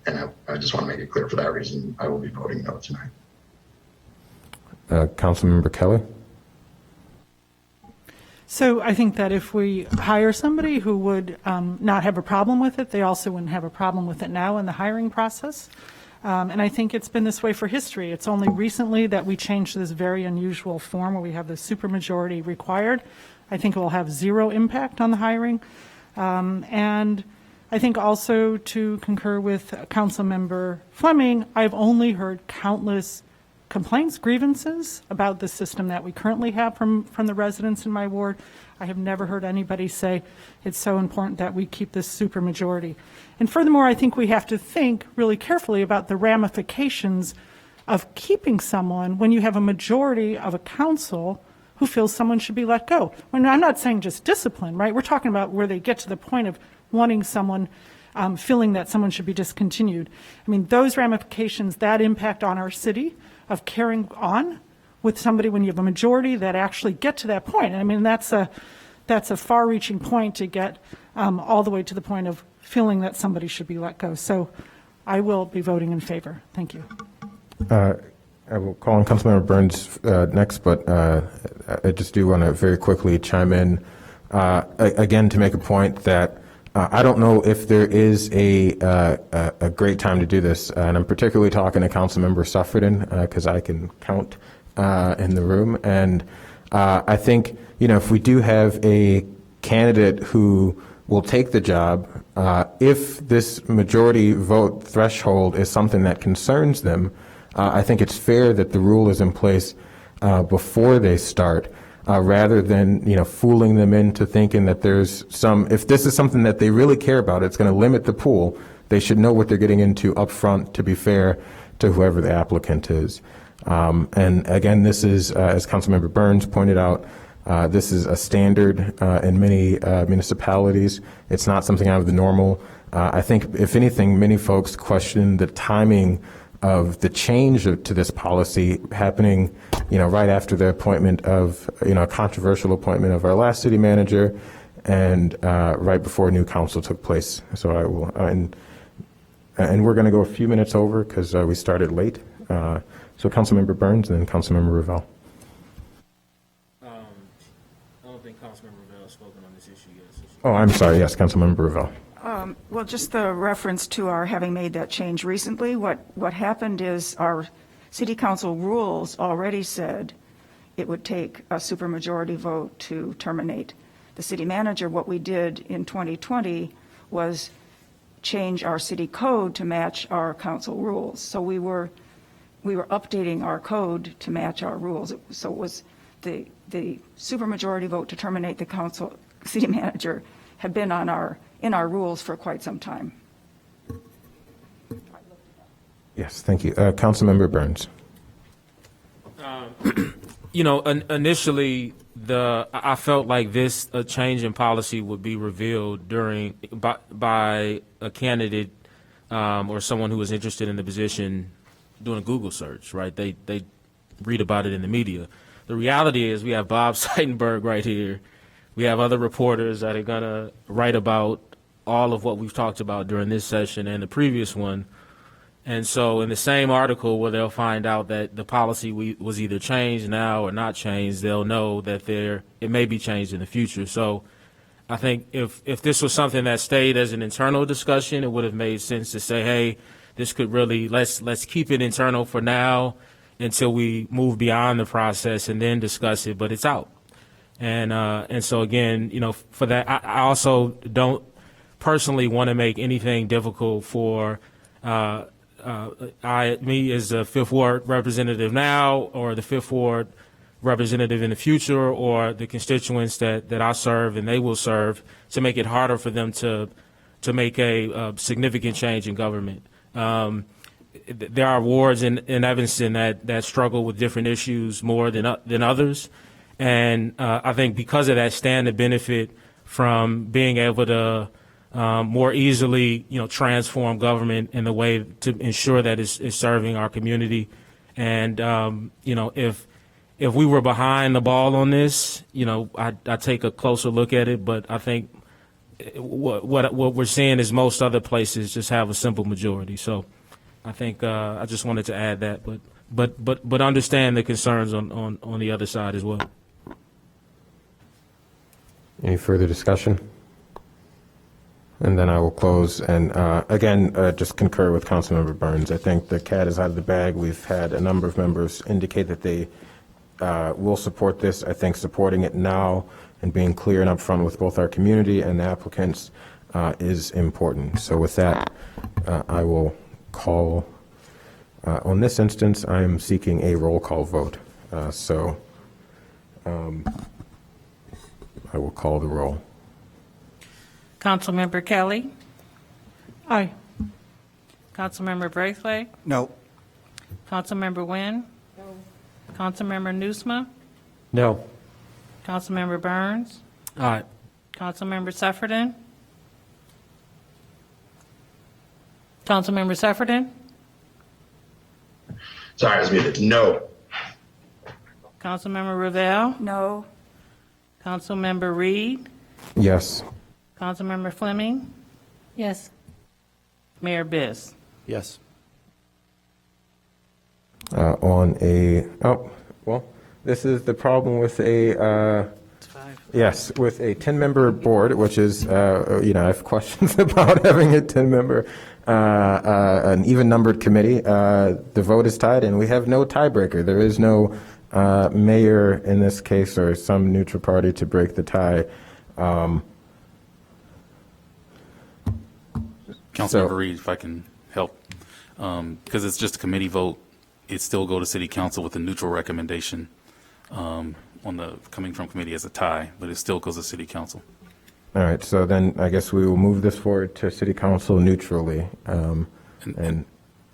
And I just want to make it clear for that reason, I will be voting no tonight. Councilmember Kelly? So I think that if we hire somebody who would not have a problem with it, they also wouldn't have a problem with it now in the hiring process. And I think it's been this way for history. It's only recently that we changed this very unusual form where we have the supermajority required. I think it will have zero impact on the hiring. And I think also to concur with Councilmember Fleming, I've only heard countless complaints, grievances about the system that we currently have from the residents in my ward. I have never heard anybody say it's so important that we keep this supermajority. And furthermore, I think we have to think really carefully about the ramifications of keeping someone when you have a majority of a council who feels someone should be let go. When I'm not saying just discipline, right? We're talking about where they get to the point of wanting someone, feeling that someone should be discontinued. I mean, those ramifications, that impact on our city of carrying on with somebody when you have a majority that actually get to that point. I mean, that's a far-reaching point to get all the way to the point of feeling that somebody should be let go. So I will be voting in favor. Thank you. I will call on Councilmember Burns next, but I just do want to very quickly chime in again to make a point that I don't know if there is a great time to do this, and I'm particularly talking to Councilmember Suffredin because I can count in the room, and I think if we do have a candidate who will take the job, if this majority vote threshold is something that concerns them, I think it's fair that the rule is in place before they start. Rather than fooling them into thinking that there's if this is something that they really care about, it's going to limit the pool, they should know what they're getting into up front to be fair to whoever the applicant is. And again, this is, as Councilmember Burns pointed out, this is a standard in many municipalities. It's not something out of the normal. I think, if anything, many folks question the timing of the change to this policy happening, right after the appointment of, a controversial appointment of our last city manager, and right before new council took place. So I will, and we're going to go a few minutes over because we started late. So Councilmember Burns and then Councilmember Revelle. I don't think Councilmember Revelle has spoken on this issue yet. Oh, I'm sorry. Yes, Councilmember Revelle. Well, just the reference to our having made that change recently, what happened is our city council rules already said it would take a supermajority vote to terminate the city manager. What we did in 2020 was change our city code to match our council rules. So we were updating our code to match our rules. So it was the supermajority vote to terminate the city manager had been in our rules for quite some time. Yes, thank you. Councilmember Burns. Initially, I felt like this a change in policy would be revealed by a candidate or someone who is interested in the position doing a Google search, right? They read about it in the media. The reality is we have Bob Seitenberg right here. We have other reporters that are going to write about all of what we've talked about during this session and the previous one. And so in the same article where they'll find out that the policy was either changed now or not changed, they'll know that it may be changed in the future. So I think if this was something that stayed as an internal discussion, it would have made sense to say, hey, this could really, let's keep it internal for now until we move beyond the process and then discuss it, but it's out. And so again, for that, I also don't personally want to make anything difficult for me as a Fifth Ward representative now, or the Fifth Ward representative in the future, or the constituents that I serve and they will serve, to make it harder for them to make a significant change in government. There are wards in Evanston that struggle with different issues more than others, and I think because of that, stand to benefit from being able to more easily, transform government in a way to ensure that it's serving our community. And if we were behind the ball on this, I'd take a closer look at it. But I think what we're seeing is most other places just have a simple majority. So I think I just wanted to add that, but understand the concerns on the other side as well. Any further discussion? And then I will close. And again, just concur with Councilmember Burns. I think the cat is out of the bag. We've had a number of members indicate that they will support this. I think supporting it now and being clear and upfront with both our community and the applicants is important. So with that, I will call, on this instance, I am seeking a roll call vote. I will call the roll. Councilmember Kelly? Aye. Councilmember Braithwaite? No. Councilmember Nguyen? No. Councilmember Nusma? No. Councilmember Burns? Aye. Councilmember Sefferden? Councilmember Sefferden? Sorry, I was muted. No. Councilmember Ravel? No. Councilmember Reed? Yes. Councilmember Fleming? Yes. Mayor Biss? Yes. This is the problem with with a 10-member board, which is, I have questions about having a 10-member, an even-numbered committee. The vote is tied, and we have no tiebreaker. There is no mayor in this case or some neutral party to break the tie. Councilmember Reed, if I can help, because it's just a committee vote, it still go to City Council with a neutral recommendation on the coming from committee as a tie, but it still goes to City Council. All right, so then I guess we will move this forward to City Council neutrally. And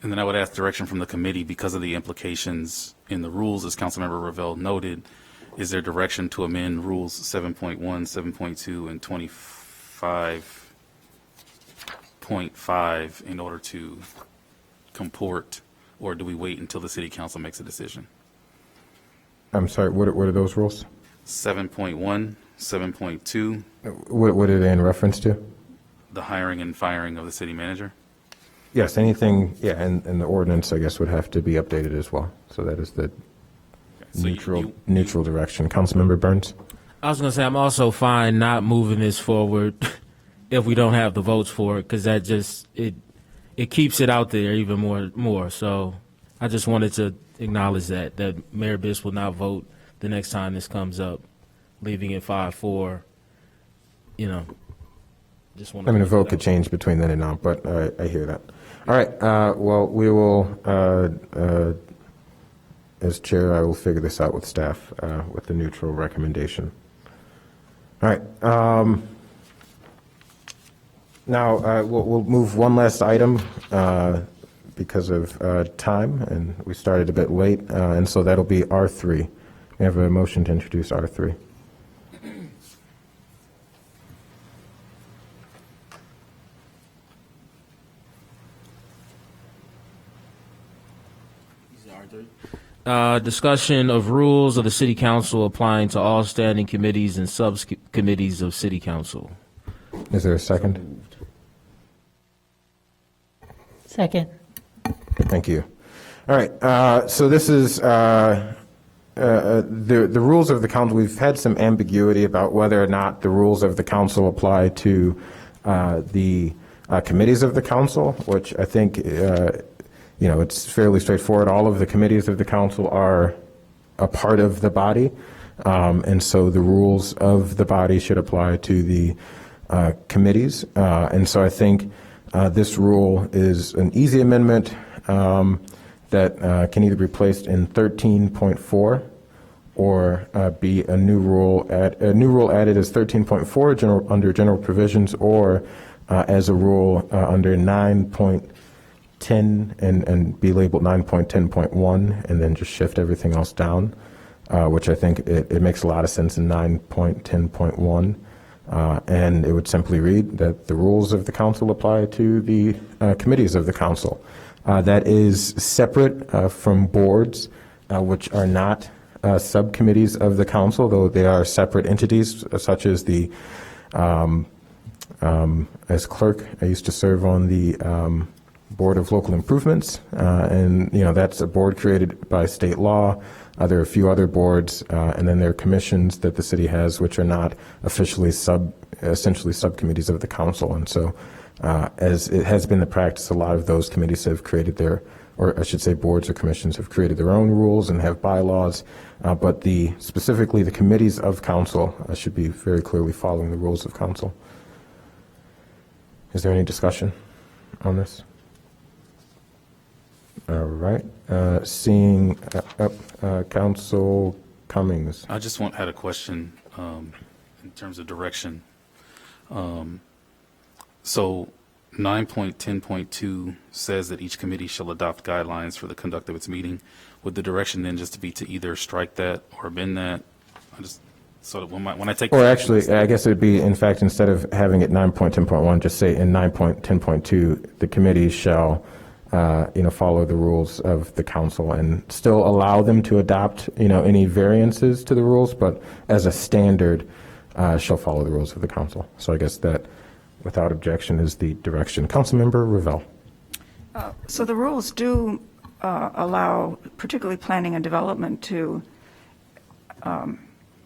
then I would ask direction from the committee because of the implications in the rules, as Councilmember Ravel noted. Is there direction to amend rules 7.1, 7.2, and 25.5 in order to comport, or do we wait until the City Council makes a decision? I'm sorry, what are those rules? 7.1, 7.2. What are they in reference to? The hiring and firing of the city manager. Yes, anything, and the ordinance, I guess, would have to be updated as well. So that is the neutral direction. Councilmember Burns? I was going to say I'm also fine not moving this forward if we don't have the votes for it, because that just it keeps it out there even more. So I just wanted to acknowledge that Mayor Biss will not vote the next time this comes up, leaving it 5-4. Just want. A vote could change between then and now, but I hear that. All right. Well, we will, as chair, I will figure this out with staff with the neutral recommendation. All right. Now we'll move one last item because of time, and we started a bit late, and so that'll be R3. We have a motion to introduce R3. Discussion of rules of the city council applying to all standing committees and subcommittees of city council. Is there a second? Second. Thank you. All right, so this is the rules of the council. We've had some ambiguity about whether or not the rules of the council apply to the committees of the council, which I think, it's fairly straightforward. All of the committees of the council are a part of the body, and so the rules of the body should apply to the committees. And so I think this rule is an easy amendment that can either be placed in 13.4 or be a new rule added as 13.4 under general provisions, or as a rule under 9.10 and be labeled 9.10.1, and then just shift everything else down, which I think it makes a lot of sense in 9.10.1. And it would simply read that the rules of the council apply to the committees of the council. That is separate from boards, which are not subcommittees of the council, though they are separate entities, such as the, as clerk, I used to serve on the Board of Local Improvements, and that's a board created by state law. There are a few other boards, and then there are commissions that the city has, which are not officially essentially subcommittees of the council. And so, as it has been the practice, a lot of those committees have created their, or I should say boards or commissions have created their own rules and have bylaws, but specifically the committees of council should be very clearly following the rules of council. Is there any discussion on this? All right. Seeing Council Cummings. I just had a question in terms of direction. So 9.10.2 says that each committee shall adopt guidelines for the conduct of its meeting. Would the direction then just be to either strike that or amend that? I just sort of when I take. Or actually, I guess it would be, in fact, instead of having it 9.10.1, just say in 9.10.2, the committees shall follow the rules of the council and still allow them to adopt, any variances to the rules, but as a standard, shall follow the rules of the council. So I guess that, without objection, is the direction. Councilmember Revelle. So the rules do allow, particularly planning and development, to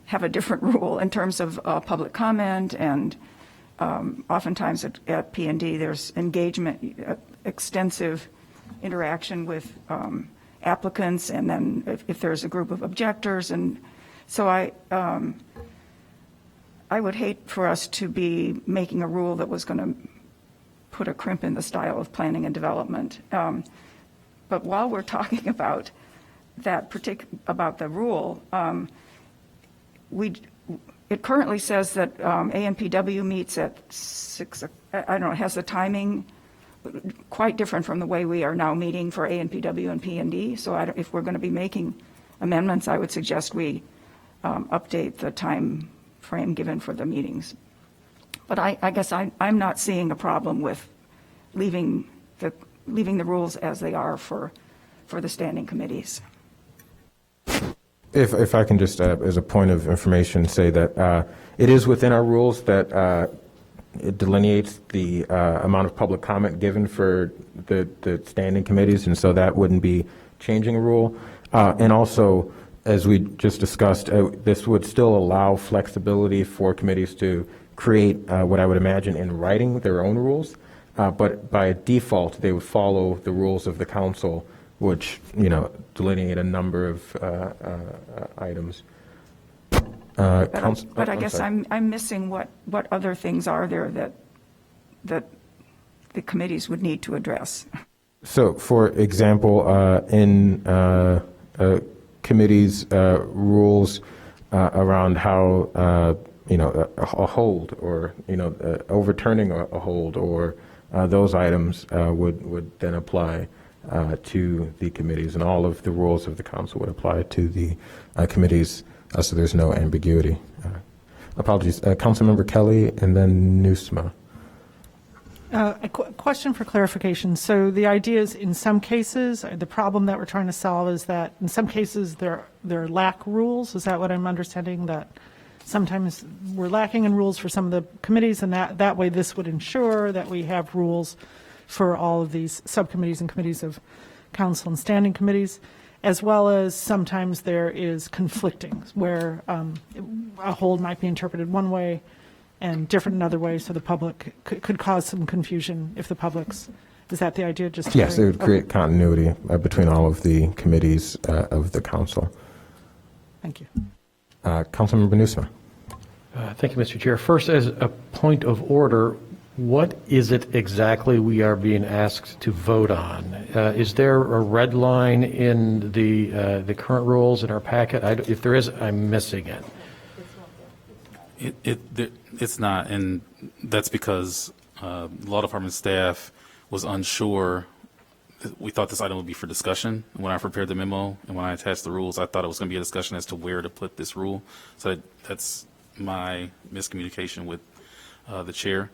have a different rule in terms of public comment, and oftentimes at P&D there's engagement, extensive interaction with applicants, and then if there's a group of objectors. And so I would hate for us to be making a rule that was going to put a crimp in the style of planning and development. But while we're talking about that about the rule, it currently says that ANPW meets at 6. I don't know. It has the timing quite different from the way we are now meeting for ANPW and P&D. So if we're going to be making amendments, I would suggest we update the time frame given for the meetings. But I guess I'm not seeing a problem with leaving the rules as they are for the standing committees. If I can just, as a point of information, say that it is within our rules that it delineates the amount of public comment given for the standing committees, and so that wouldn't be changing a rule. And also, as we just discussed, this would still allow flexibility for committees to create what I would imagine in writing their own rules, but by default they would follow the rules of the council, which delineate a number of items. But I guess I'm missing what other things are there that the committees would need to address. So, for example, in committees' rules around how a hold, or overturning a hold, or those items would then apply to the committees, and all of the rules of the council would apply to the committees. So there's no ambiguity. Apologies. Councilmember Kelly, and then Nusma. A question for clarification. So the idea is, in some cases, the problem that we're trying to solve is that in some cases there lack rules. Is that what I'm understanding? That sometimes we're lacking in rules for some of the committees, and that way this would ensure that we have rules for all of these subcommittees and committees of council and standing committees, as well as sometimes there is conflicting, where a hold might be interpreted one way and different another way, so the public could cause some confusion if the public's, is that the idea? Just Yes, it would create continuity between all of the committees of the council. Thank you. Councilmember Nusma. Thank you, Mr. Chair. First, as a point of order, what is it exactly we are being asked to vote on? Is there a red line in the current rules in our packet? If there is, I'm missing it. It's not, and that's because law department staff was unsure. We thought this item would be for discussion when I prepared the memo, and when I attached the rules, I thought it was going to be a discussion as to where to put this rule. So that's my miscommunication with the chair.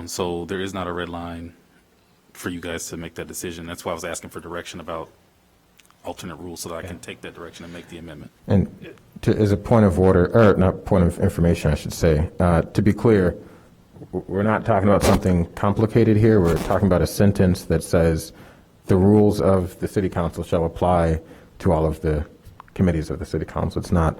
So there is not a red line for you guys to make that decision. That's why I was asking for direction about alternate rules so that I can take that direction and make the amendment. And as a point of order, or not point of information, I should say, to be clear, we're not talking about something complicated here. We're talking about a sentence that says the rules of the city council shall apply to all of the committees of the city council. It's not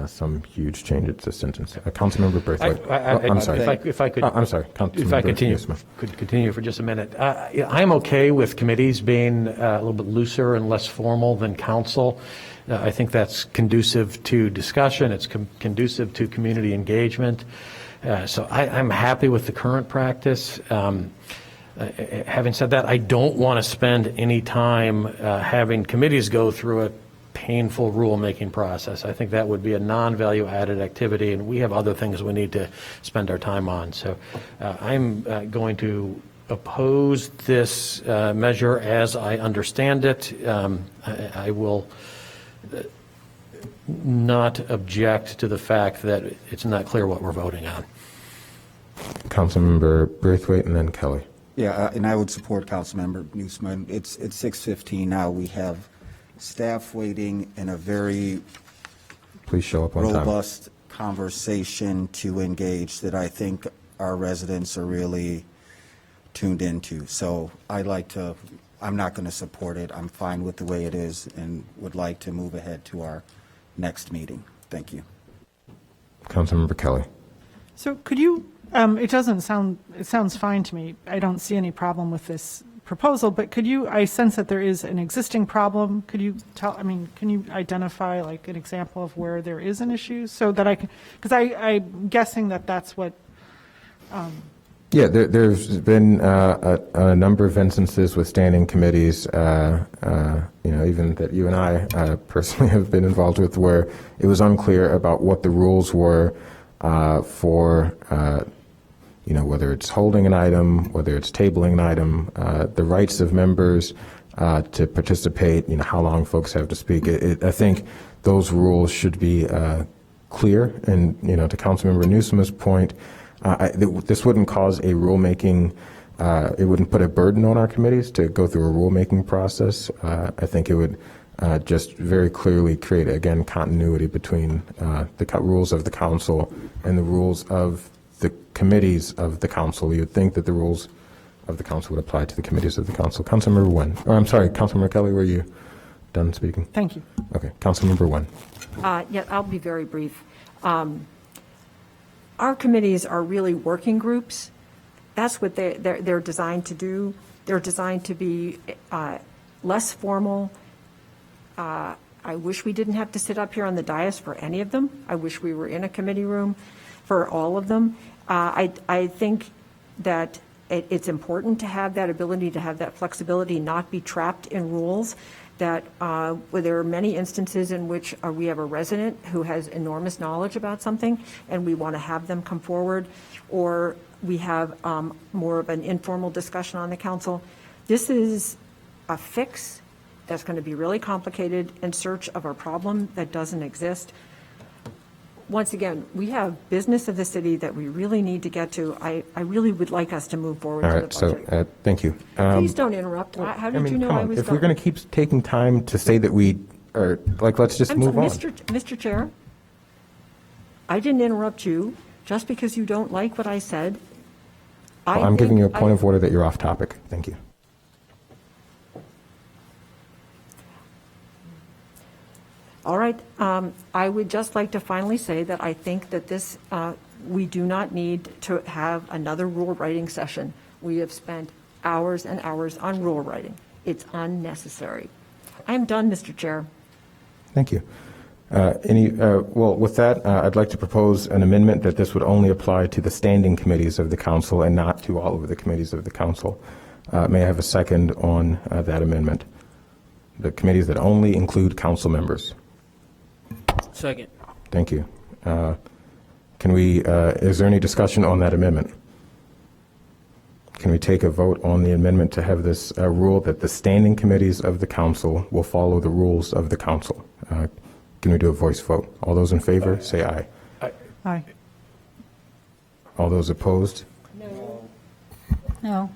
some huge change. It's a sentence. Councilmember Braithwaite. I'm sorry. If I could, I'm sorry. If I could continue for just a minute. I'm okay with committees being a little bit looser and less formal than council. I think that's conducive to discussion. It's conducive to community engagement. So I'm happy with the current practice. Having said that, I don't want to spend any time having committees go through a painful rulemaking process. I think that would be a non-value added activity, and we have other things we need to spend our time on. So I'm going to oppose this measure as I understand it. I will not object to the fact that it's not clear what we're voting on. Councilmember Braithwaite and then Kelly. Yeah, and I would support Councilmember Newsman. It's 6:15 now. We have staff waiting in a very Please show up on time. Robust conversation to engage that I think our residents are really tuned into. So I'm not going to support it. I'm fine with the way it is and would like to move ahead to our next meeting. Thank you. Councilmember Kelly. So could you, it sounds fine to me. I don't see any problem with this proposal, but I sense that there is an existing problem. Can you identify like an example of where there is an issue so that because I'm guessing that that's what. Yeah, there's been a number of instances with standing committees, even that you and I personally have been involved with, where it was unclear about what the rules were for, whether it's holding an item, whether it's tabling an item, the rights of members to participate, how long folks have to speak. I think those rules should be clear. And, to Councilmember Newsom's point, this wouldn't cause a rulemaking, it wouldn't put a burden on our committees to go through a rulemaking process. I think it would just very clearly create, again, continuity between the rules of the council and the rules of the committees of the council. You would think that the rules of the council would apply to the committees of the council. Councilmember Wen, or I'm sorry, Councilmember Kelly, were you done speaking? Thank you. Okay, Councilmember Wen. Yeah, I'll be very brief. Our committees are really working groups. That's what they're designed to do. They're designed to be less formal. I wish we didn't have to sit up here on the dais for any of them. I wish we were in a committee room for all of them. I think that it's important to have that ability, to have that flexibility, not be trapped in rules. That there are many instances in which we have a resident who has enormous knowledge about something and we want to have them come forward, or we have more of an informal discussion on the council. This is a fix that's going to be really complicated in search of a problem that doesn't exist. once again, we have business of the city that we really need to get to. I really would like us to move forward All to right, the so, budget. thank you. Please don't interrupt. How did you know come I on. was If we're going to keep taking time to say that we are, like, let's just move on. Mr. Chair, I didn't interrupt you just because you don't like what I said. Well, I'm giving you a point of order that you're off topic. Thank you. All right. I would just like to finally say that I think that this, we do not need to have another rule writing session. We have spent hours and hours on rule writing. It's unnecessary. I'm done, Mr. Chair. Thank you. Well, with that, I'd like to propose an amendment that this would only apply to the standing committees of the council and not to all of the committees of the council. May I have a second on that amendment? The committees that only include council members. Second. Thank you. Is there any discussion on that amendment? Can we take a vote on the amendment to have this rule that the standing committees of the council will follow the rules of the council? Can we do a voice vote? All those in favor, say aye. Aye. All those opposed? No.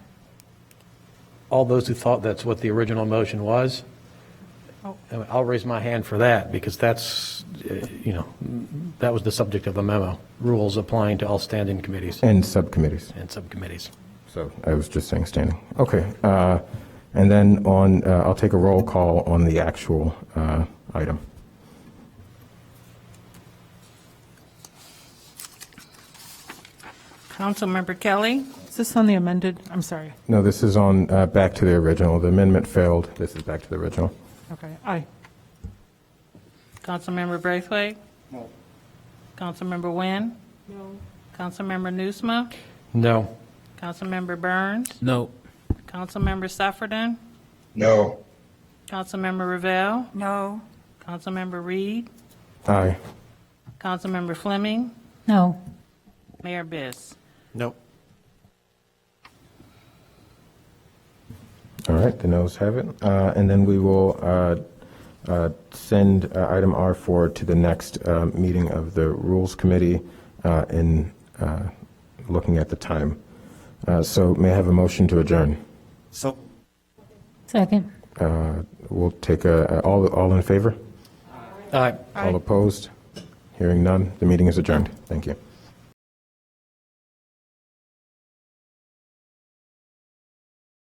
All those who thought that's what the original motion was, I'll raise my hand for that, because that's, that was the subject of the memo, rules applying to all standing committees. And subcommittees. And subcommittees. So I was just saying standing. Okay. And then I'll take a roll call on the actual item. Councilmember Kelly. Is this on the amended? I'm sorry. No, this is on back to the original. The amendment failed. This is back to the original. Okay, aye. Councilmember Braithwaite. No. Councilmember Wynn. No. Councilmember Nusma. No. Councilmember Burns. No. Councilmember Sufferton. No. Councilmember Ravel. No. Councilmember Reed. Aye. Councilmember Fleming. No. Mayor Biss. No. All right, the noes have it. And then we will send item R4 to the next meeting of the Rules Committee in looking at the time. So may I have a motion to adjourn? So. Second. We'll take all in favor? Aye. All opposed? Hearing none, the meeting is adjourned. Thank you.